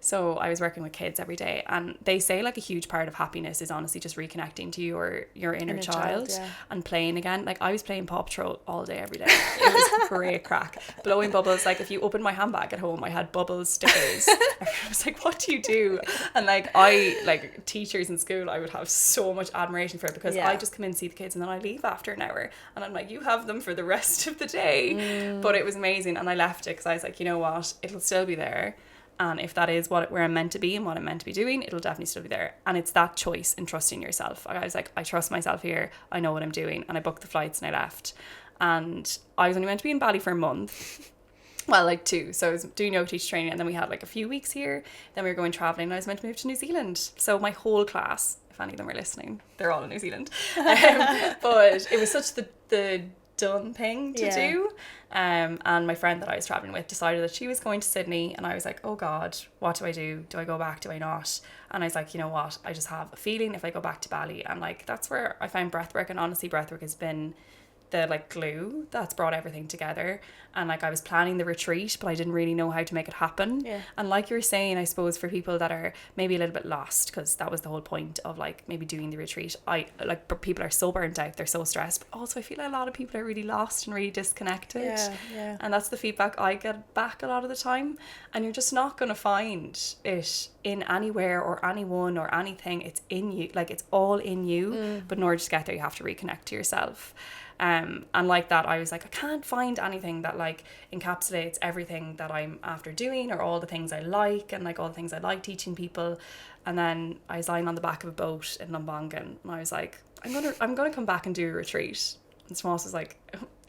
So I was working with kids every day, and they say like a huge part of happiness is honestly just reconnecting to your inner child and playing again. Like, I was playing Paw Patrol all day, every day. It was great crack. Blowing bubbles. Like, if you opened my handbag at home, I had bubbles stickers. I was like, what do you do? And like teachers in school, I would have so much admiration for, because I just come in and see the kids, and then I leave after an hour, and I'm like, you have them for the rest of the day. But it was amazing, and I left it because I was like, you know what, it'll still be there. And if that is where I'm meant to be and what I'm meant to be doing, it'll definitely still be there. And it's that choice and trusting yourself. I was like, I trust myself here. I know what I'm doing. And I booked the flights and I left. And I was only meant to be in Bali for a month. Well, like 2. So I was doing yoga teacher training, and then we had like a few weeks here. Then we were going traveling, and I was meant to move to New Zealand. So my whole class, if any of them are listening, they're all in New Zealand. But it was such the done thing to do. And my friend that I was traveling with decided that she was going to Sydney, and I was like, oh God, what do I do? Do I go back? Do I not? And I was like, you know what? I just have a feeling if I go back to Bali, and like that's where I found breathwork, and honestly breathwork has been the like glue that's brought everything together. And like I was planning the retreat, but I didn't really know how to make it happen. And like you were saying, I suppose for people that are maybe a little bit lost, because that was the whole point of like maybe doing the retreat, people are so burnt out, they're so stressed, but also I feel like a lot of people are really lost and really disconnected. And that's the feedback I get back a lot of the time. And you're just not going to find it in anywhere or anyone or anything. It's in you, like it's all in you. But in order to get there, you have to reconnect to yourself. And like that, I was like, I can't find anything that like encapsulates everything that I'm after doing, or all the things I like, and like all the things I like teaching people. And then I was lying on the back of a boat in Lumbongan, and I was like, I'm gonna come back and do a retreat. And Smoss was like,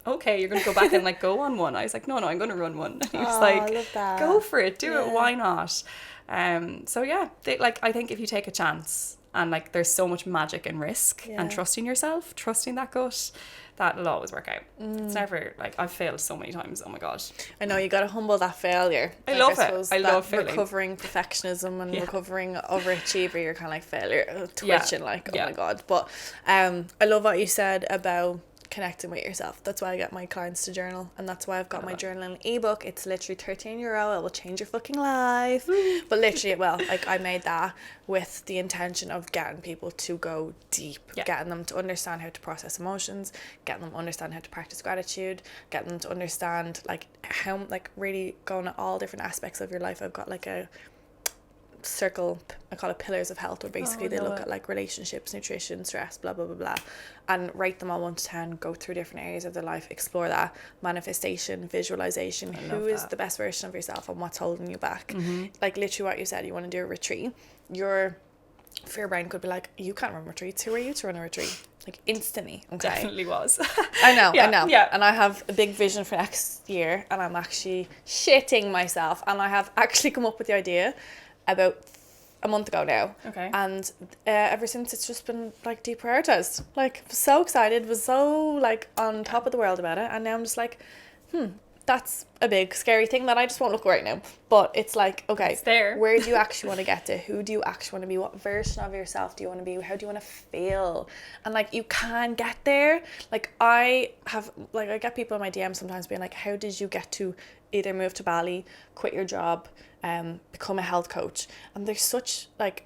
okay, you're gonna go back and like go on one. I was like, no, I'm gonna run one. And he was like, go for it, do it, why not? So yeah, I think if you take a chance, and like there's so much magic in risk and trusting yourself, trusting that gut, that'll always work out. It's never like, I've failed so many times. Oh my God. I know, you gotta humble that failure. I love it. I love failing. Recovering perfectionism and recovering overachiever, you're kind of like failure, twitching like, oh my God. But I love what you said about connecting with yourself. That's why I get my clients to journal, and that's why I've got my journaling ebook. It's literally €13. It will change your fucking life. But literally, well, like I made that with the intention of getting people to go deep, getting them to understand how to process emotions, getting them to understand how to practice gratitude, getting them to understand like how, like really going at all different aspects of your life. I've got like a circle I call it pillars of health, where basically they look at like relationships, nutrition, stress, blah blah blah blah, and rate them all 1 to 10, go through different areas of their life, explore that. Manifestation, visualization, who is the best version of yourself and what's holding you back. Like literally what you said, you want to do a retreat, your fear brain could be like, you can't run retreats, who are you to run a retreat? Like instantly. Okay, definitely was. I know. And I have a big vision for next year, and I'm actually shitting myself, and I have actually come up with the idea about a month ago now. Okay. And ever since, it's just been like deprioritized. Like, so excited, was so like on top of the world about it, and now I'm just like, that's a big scary thing that I just won't look at right now. But it's like, okay, it's there. Where do you actually want to get to? Who do you actually want to be? What version of yourself do you want to be? How do you want to feel? And like, you can get there. Like, I get people in my DM sometimes being like, how did you get to either move to Bali, quit your job, become a health coach? And there's such like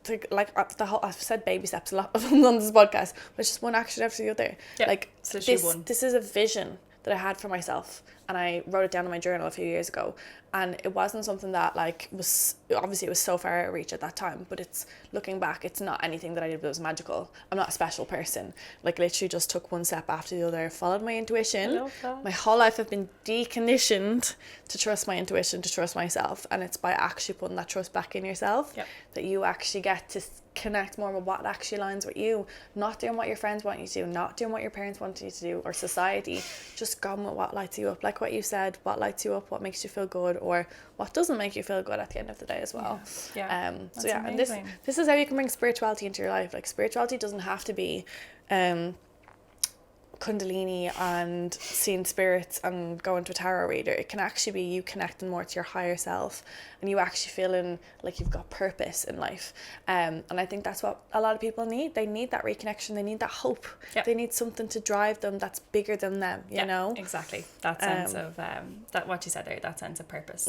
the whole, I've said baby steps a lot on this podcast, but it's just one action after the other. Yeah, like this is a vision that I had for myself, and I wrote it down in my journal a few years ago, and it wasn't something that like was, obviously it was so far out of reach at that time, but it's looking back, it's not anything that I did that was magical. I'm not a special person. Like, literally just took one step after the other, followed my intuition. I love that. My whole life I've been deconditioned to trust my intuition, to trust myself, and it's by actually putting that trust back in yourself that you actually get to connect more with what actually aligns with you, not doing what your friends want you to do, not doing what your parents want you to do, or society, just going with what lights you up, like what you said, what lights you up, what makes you feel good, or what doesn't make you feel good at the end of the day as well. And this is how you can bring spirituality into your life. Like, spirituality doesn't have to be Kundalini and seeing spirits and going to a tarot reader. It can actually be you connecting more to your higher self, and you actually feeling like you've got purpose in life. And I think that's what a lot of people need. They need that reconnection. They need that hope. They need something to drive them that's bigger than them, you know? Exactly. That sense of that, what you said there, that sense of purpose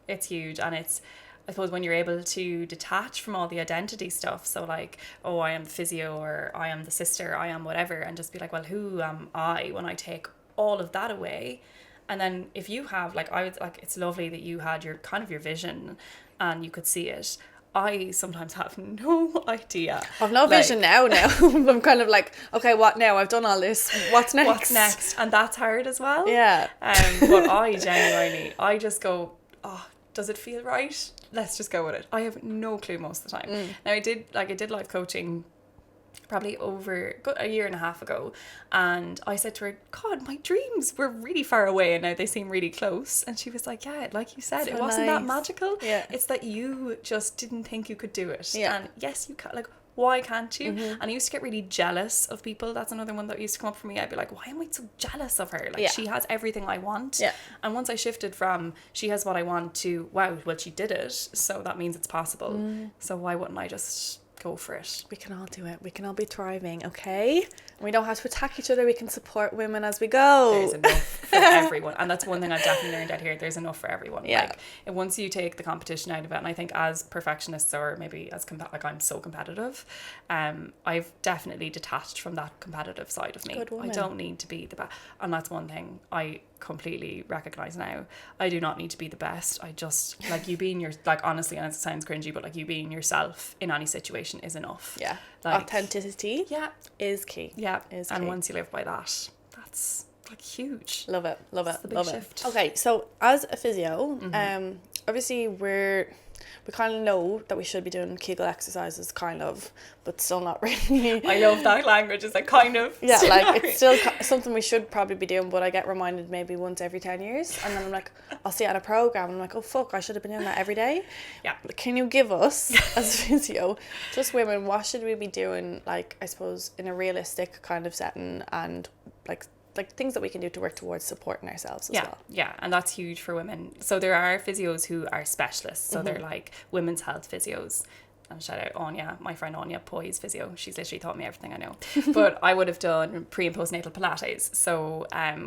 it's huge. And it's, I suppose, when you're able to detach from all the identity stuff, so like, oh, I am the physio, or I am the sister, I am whatever, and just be like, well, who am I when I take all of that away? And then if you have, like, I would, like, it's lovely that you had your kind of your vision and you could see it. I sometimes have no idea. I've no vision now. I'm kind of like, okay, what now? I've done all this. What's next? And that's hard as well. Yeah. But I genuinely, I just go, oh, does it feel right? Let's just go with it. I have no clue most of the time. Now I did life coaching probably over a year and a half ago, and I said to her, God, my dreams were really far away and now they seem really close. And she was like, yeah, like you said, so it wasn't that magical. It's that you just didn't think you could do it. And yes, you can. Like, why can't you? And I used to get really jealous of people. That's another one that used to come up for me. I'd be like, why am I so jealous of her? Like, she has everything I want. And once I shifted from she has what I want to, wow, well, she did it, so that means it's possible. So why wouldn't I just go for it? We can all do it. We can all be thriving, okay? We don't have to attack each other. We can support women as we go. There's enough for everyone. And that's one thing I've definitely learned out here. There's enough for everyone. Like, once you take the competition out of it, and I think as perfectionists, or maybe as like, I'm so competitive, I've definitely detached from that competitive side of me. Good woman. I don't need to be the best. And that's one thing I completely recognize now. I do not need to be the best. I just, like, you being your, like, honestly, and it sounds cringy, but like, you being yourself in any situation is enough. Like, authenticity is key. Is key. And once you live by that, that's like huge. Love it. It's the big shift. Okay, so as a physio, obviously we kind of know that we should be doing Kegel exercises, kind of, but still not really. I love that language. It's like, kind of. Yeah, like, it's still something we should probably be doing, but I get reminded maybe once every 10 years, and then I'm like, I'll see it on a program, and I'm like, oh fuck, I should have been doing that every day. Can you give us, as a physio, just women, what should we be doing, like, I suppose, in a realistic kind of setting, and like things that we can do to work towards supporting ourselves as well. Yeah, and that's huge for women. So there are physios who are specialists, so they're like women's health physios. And shout out Anya, my friend Anya, Poise Physio. She's literally taught me everything I know. But I would have done pre and postnatal Pilates. So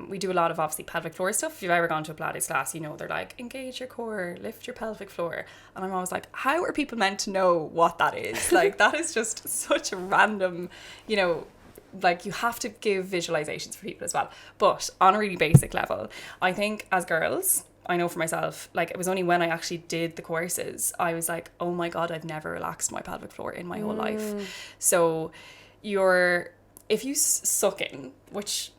we do a lot of, obviously, pelvic floor stuff. If you've ever gone to a Pilates class, you know they're like, engage your core, lift your pelvic floor. And I'm always like, how are people meant to know what that is? Like, that is just such a random, you know, like, you have to give visualizations for people as well. But on a really basic level, I think as girls, I know for myself, like it was only when I actually did the courses, I was like, oh my God, I've never relaxed my pelvic floor in my whole life. So if you suck in, which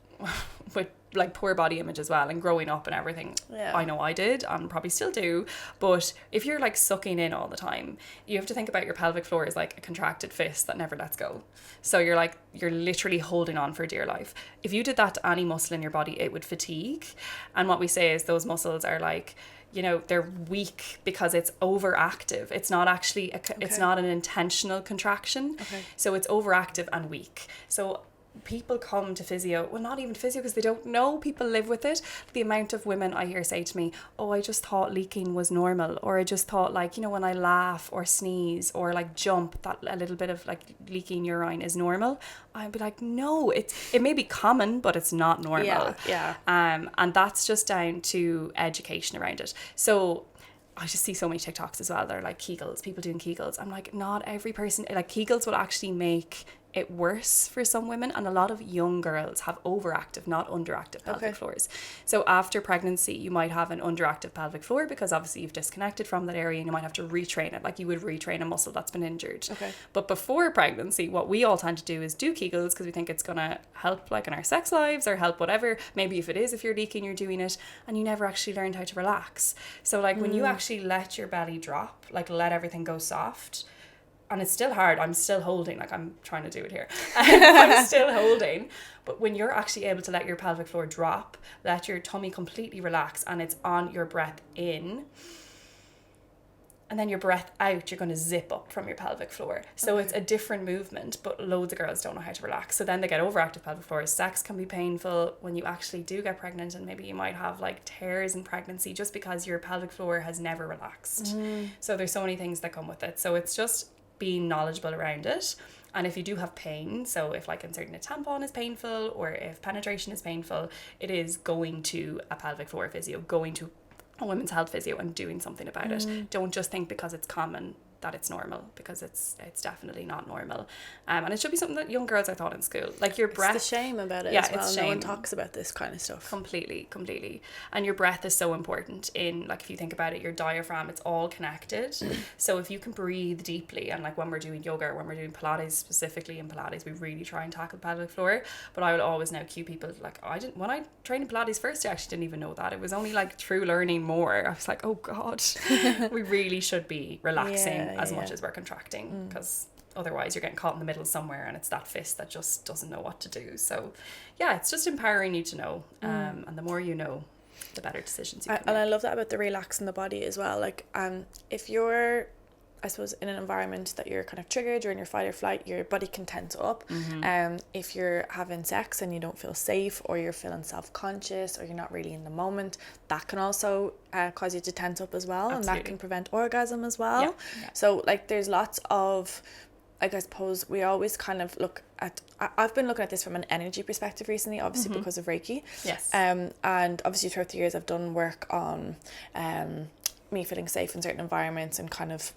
with like poor body image as well and growing up and everything, I know I did and probably still do, but if you're like sucking in all the time, you have to think about your pelvic floor as like a contracted fist that never lets go. So you're literally holding on for dear life. If you did that to any muscle in your body, it would fatigue. And what we say is those muscles are like, you know, they're weak because it's overactive. It's not actually it's not an intentional contraction. So it's overactive and weak. So people come to physio, well, not even physio, because they don't know. People live with it. The amount of women I hear say to me, oh, I just thought leaking was normal, or I just thought, like, you know, when I laugh or sneeze or like jump, that a little bit of like leaking urine is normal. I'd be like, no, it may be common, but it's not normal. And that's just down to education around it. So I just see so many TikToks as well that are like Kegels, people doing Kegels. I'm like, not every person, like Kegels will actually make it worse for some women, and a lot of young girls have overactive, not underactive pelvic floors. So after pregnancy, you might have an underactive pelvic floor because obviously you've disconnected from that area and you might have to retrain it, like you would retrain a muscle that's been injured. But before pregnancy, what we all tend to do is do Kegels because we think it's going to help like in our sex lives or help whatever. Maybe if it is, if you're leaking, you're doing it, and you never actually learned how to relax. So like when you actually let your belly drop, like let everything go soft, and it's still hard, I'm still holding, like I'm trying to do it here, I'm still holding, but when you're actually able to let your pelvic floor drop, let your tummy completely relax, and it's on your breath in, and then your breath out, you're going to zip up from your pelvic floor. So it's a different movement, but loads of girls don't know how to relax. So then they get overactive pelvic floors. Sex can be painful when you actually do get pregnant, and maybe you might have like tears in pregnancy just because your pelvic floor has never relaxed. So there's so many things that come with it. So it's just being knowledgeable around it. And if you do have pain, so if like inserting a tampon is painful or if penetration is painful, it is going to a pelvic floor physio, going to a women's health physio and doing something about it. Don't just think because it's common that it's normal, because it's definitely not normal. And it should be something that young girls are taught in school. Like your breath. It's the shame about it as well. No one talks about this kind of stuff. Completely. And your breath is so important in, like, if you think about it, your diaphragm, it's all connected. So if you can breathe deeply, and like when we're doing yoga or when we're doing Pilates, specifically in Pilates, we really try and tackle the pelvic floor. But I will always now cue people, like, when I trained in Pilates first, I actually didn't even know that. It was only like through learning more, I was like, oh God, we really should be relaxing as much as we're contracting, because otherwise you're getting caught in the middle somewhere and it's that fist that just doesn't know what to do. So yeah, it's just empowering you to know, and the more you know, the better decisions you can make. And I love that about the relaxing the body as well. Like if you're, I suppose, in an environment that you're kind of triggered, you're in your fight or flight, your body can tense up. If you're having sex and you don't feel safe, or you're feeling self-conscious, or you're not really in the moment, that can also cause you to tense up as well. Absolutely. And that can prevent orgasm as well. So like there's lots of, like, I suppose we always kind of look at, I've been looking at this from an energy perspective recently, obviously because of Reiki. And obviously throughout the years I've done work on me feeling safe in certain environments and kind of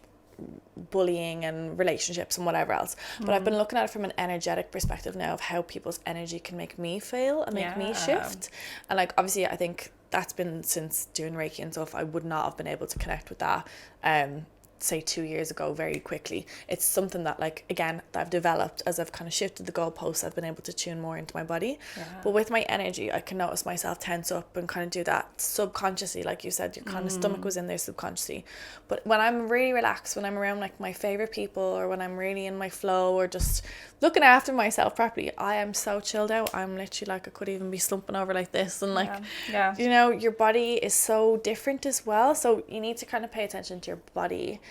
bullying and relationships and whatever else, but I've been looking at it from an energetic perspective now of how people's energy can make me feel and make me shift. And like obviously I think that's been since doing Reiki and stuff, I would not have been able to connect with that say 2 years ago very quickly. It's something that, like, again, that I've developed as I've kind of shifted the goalposts. I've been able to tune more into my body. But with my energy, I can notice myself tense up and kind of do that subconsciously, like you said, your kind of stomach was in there subconsciously. But when I'm really relaxed, when I'm around like my favorite people, or when I'm really in my flow, or just looking after myself properly, I am so chilled out. I'm literally like, I could even be slumping over like this, and like you know, your body is so different as well, so you need to kind of pay attention to your body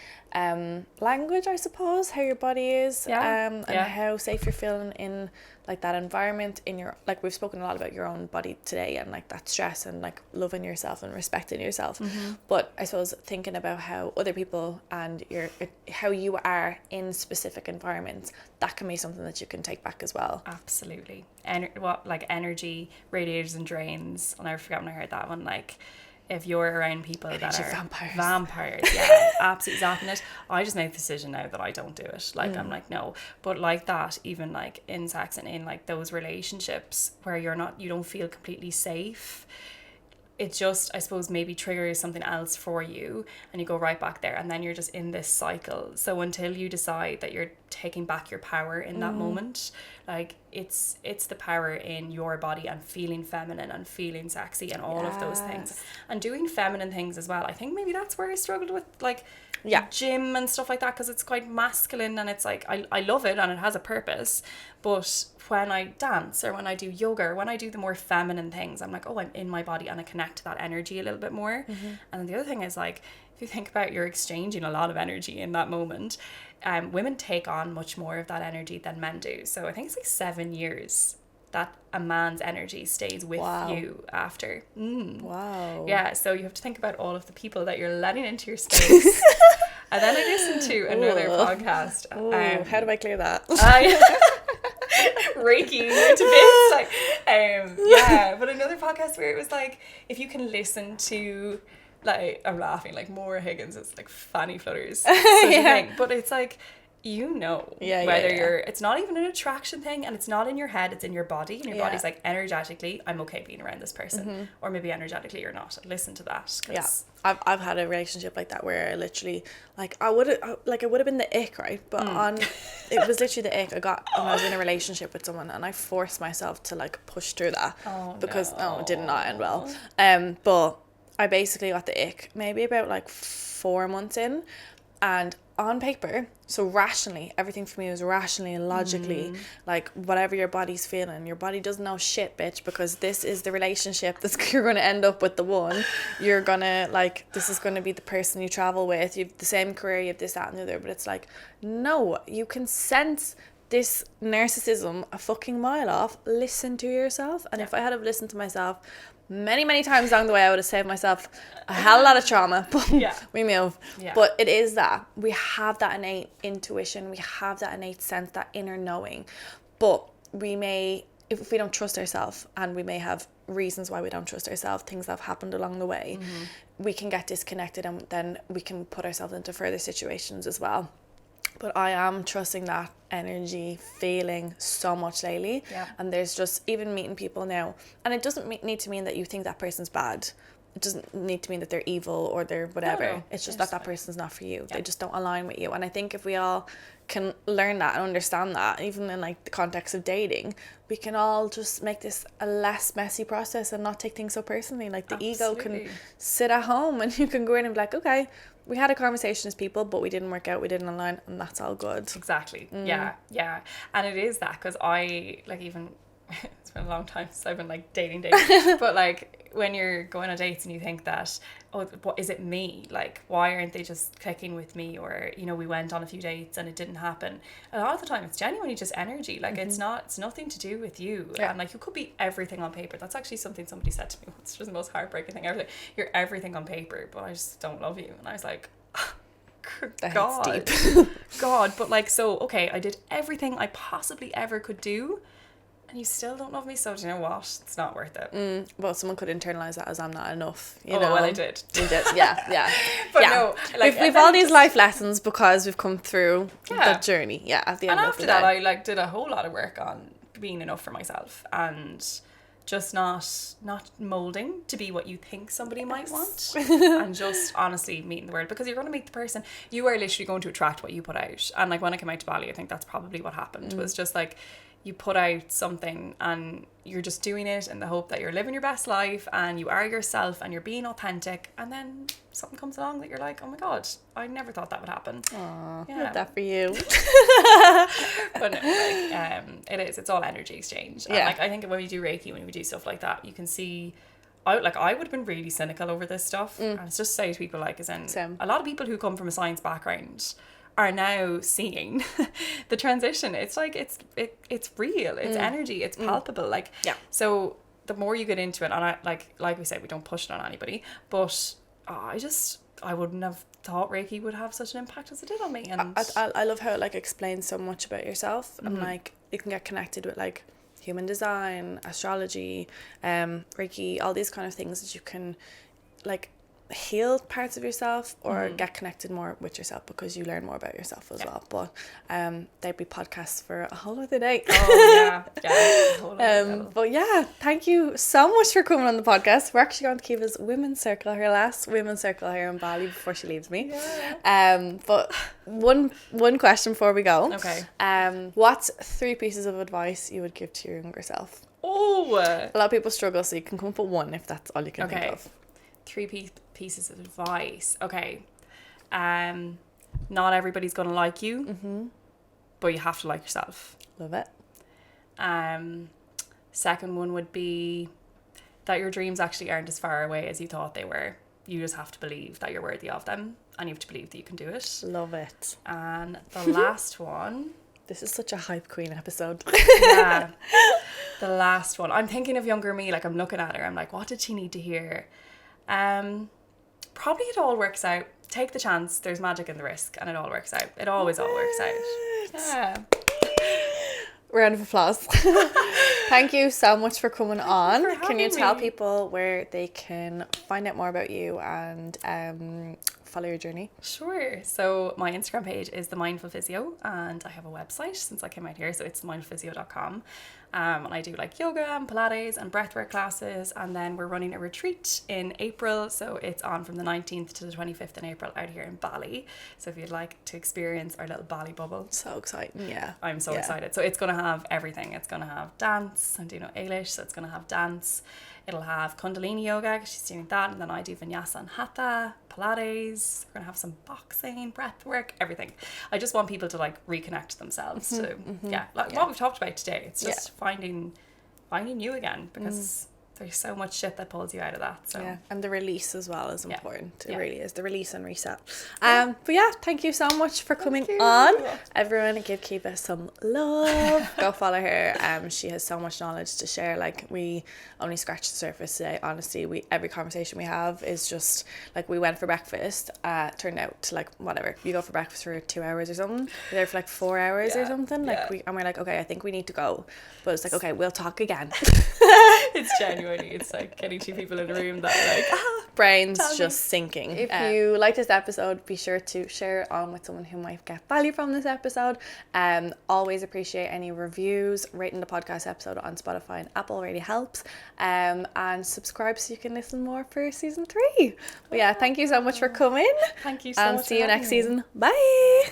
language, I suppose, how your body is, and how safe you're feeling in like that environment, in your, like, we've spoken a lot about your own body today, and like that stress, and like loving yourself and respecting yourself, but I suppose thinking about how other people and how you are in specific environments, that can be something that you can take back as well. Absolutely. Energy radiators and drains, I'll never forget when I heard that one. Like, if you're around people that are vampires, absolutely zapping it. I just made the decision now that I don't do it. Like, I'm like, no. But like that, even like in sex and in like those relationships where you don't feel completely safe, it just, I suppose, maybe triggers something else for you, and you go right back there, and then you're just in this cycle. So until you decide that you're taking back your power in that moment, like it's the power in your body and feeling feminine and feeling sexy and all of those things, and doing feminine things as well. I think maybe that's where I struggled with, like, gym and stuff like that, because it's quite masculine, and it's like I love it and it has a purpose, but when I dance or when I do yoga or when I do the more feminine things, I'm like, oh, I'm in my body and I connect to that energy a little bit more. And then the other thing is, like, if you think about, you're exchanging a lot of energy in that moment. Women take on much more of that energy than men do. So I think it's like 7 years that a man's energy stays with you after. Wow. Yeah, so you have to think about all of the people that you're letting into your space. And then I listened to another podcast. How do I clear that? Reiki into bits, like, but another podcast where it was like, if you can listen to, like, I'm laughing, like Maura Higgins is like fanny flutters, such a thing, but it's like, whether you're, it's not even an attraction thing, and it's not in your head, it's in your body, and your body's like, energetically, I'm okay being around this person, or maybe energetically you're not. Listen to that. I've had a relationship like that where I literally, like, I would have been the ick, right? But it was literally the ick I got when I was in a relationship with someone, and I forced myself to, like, push through that because it did not end well. But I basically got the ick maybe about like 4 months in, and on paper, so rationally, everything for me was rationally and logically, like, whatever your body's feeling, your body doesn't know shit, bitch, because this is the relationship that's you're going to end up with, the one you're going to, like, this is going to be the person you travel with, you have the same career, you have this, that and the other. But it's like, no, you can sense this narcissism a fucking mile off. Listen to yourself. And if I had have listened to myself many times along the way, I would have saved myself a hell of a lot of trauma. But we move. But it is that we have that innate intuition, we have that innate sense, that inner knowing. But we may, if we don't trust ourselves, and we may have reasons why we don't trust ourselves, things that have happened along the way, we can get disconnected, and then we can put ourselves into further situations as well. But I am trusting that energy feeling so much lately. And there's just, even meeting people now, and it doesn't need to mean that you think that person's bad. It doesn't need to mean that they're evil or they're whatever. No. It's just that person's not for you. They just don't align with you. And I think if we all can learn that and understand that, even in, like, the context of dating, we can all just make this a less messy process and not take things so personally. Like, the ego can sit at home, and you can go in and be like, okay, we had a conversation as people, but we didn't work out, we didn't align, and that's all good. Exactly. Yeah. And it is that, because I, like, even it's been a long time since I've been, like, dating but, like, when you're going on dates and you think that, oh, what is it, me? Like, why aren't they just clicking with me? Or, you know, we went on a few dates and it didn't happen. A lot of the time it's genuinely just energy. Like, it's nothing to do with you. And, like, you could be everything on paper. That's actually something somebody said to me. It's just the most heartbreaking thing ever. Like, you're everything on paper, but I just don't love you. And I was like, God, God. But, like, so, okay, I did everything I possibly ever could do, and you still don't love me, so do you know what? It's not worth it. Well, someone could internalize that as I'm not enough. You know? Well, I did. You did, yeah. But no, like, we've all these life lessons because we've come through that journey. Yeah, at the end of the day. And after that, I, like, did a whole lot of work on being enough for myself, and just not molding to be what you think somebody might want, and just honestly meeting the world, because you're going to meet the person. You are literally going to attract what you put out. And, like, when I came out to Bali, I think that's probably what happened. Was just like, you put out something and you're just doing it in the hope that you're living your best life and you are yourself and you're being authentic, and then something comes along that you're like, oh my God, I never thought that would happen. Aww, love that for you. But no, like, it's all energy exchange. And, like, I think when we do Reiki, when we do stuff like that, you can see, I would have been really cynical over this stuff. And it's just say to people, like, as in, a lot of people who come from a science background are now seeing the transition. It's like, it's real, it's energy, it's palpable. Like, so the more you get into it, and I, like we said, we don't push it on anybody, but I wouldn't have thought Reiki would have such an impact as it did on me. And I love how it, like, explains so much about yourself, and, like, you can get connected with, like, human design, astrology, Reiki, all these kind of things that you can, like, heal parts of yourself or get connected more with yourself, because you learn more about yourself as well. But there'd be podcasts for a whole other day. Oh yeah. But yeah, thank you so much for coming on the podcast. We're actually going to Kiva's women's circle, her last women's circle here in Bali before she leaves me. But one question before we go. Okay. What's 3 pieces of advice you would give to your younger self? Oh, a lot of people struggle, so you can come up with one if that's all you can think of. 3 pieces of advice. Okay. Not everybody's gonna like you, but you have to like yourself. Love it. Second one would be that your dreams actually aren't as far away as you thought they were. You just have to believe that you're worthy of them, and you have to believe that you can do it. Love it. And the last one. This is such a hype queen episode. Yeah. The last one. I'm thinking of younger me, like I'm looking at her, I'm like, what did she need to hear? Probably it all works out. Take the chance. There's magic in the risk, and it all works out. It always all works out. Yeah. Round of applause. Thank you so much for coming on. Can you tell people where they can find out more about you and follow your journey? Sure. So my Instagram page is the Mindful Physio, and I have a website since I came out here, so it's mindfulphysio.com. And I do like yoga and Pilates and breathwork classes, and then we're running a retreat in April, so it's on from the 19th to the 25th in April out here in Bali. So if you'd like to experience our little Bali bubble. So exciting. Yeah. I'm so excited. So it's going to have everything. It's going to have dance, and Eilish, so it's going to have dance. It'll have Kundalini yoga, she's doing that, and then I do Vinyasa and Hatha, Pilates. We're going to have some boxing, breath work, everything. I just want people to like reconnect themselves to, what we've talked about today. It's just finding you again, because there's so much shit that pulls you out of that. So and the release as well is important. It really is, the release and reset. But yeah, thank you so much for coming on. Everyone, give Kiva some love. Go follow her. She has so much knowledge to share. Like, we only scratched the surface today. Honestly, every conversation we have is just like, we went for breakfast. Turned out to like, whatever, you go for breakfast for 2 hours or something. We're there for like 4 hours or something. Like we're like, okay, I think we need to go. But it's like, okay, we'll talk again. It's genuinely, it's like getting 2 people in a room that like brains just sinking. If you like this episode, be sure to share it on with someone who might get value from this episode. Always appreciate any reviews. Rating the podcast episode on Spotify and Apple really helps. And subscribe so you can listen more for season 3. But yeah, thank you so much for coming. Thank you so much. And see you next season. Bye.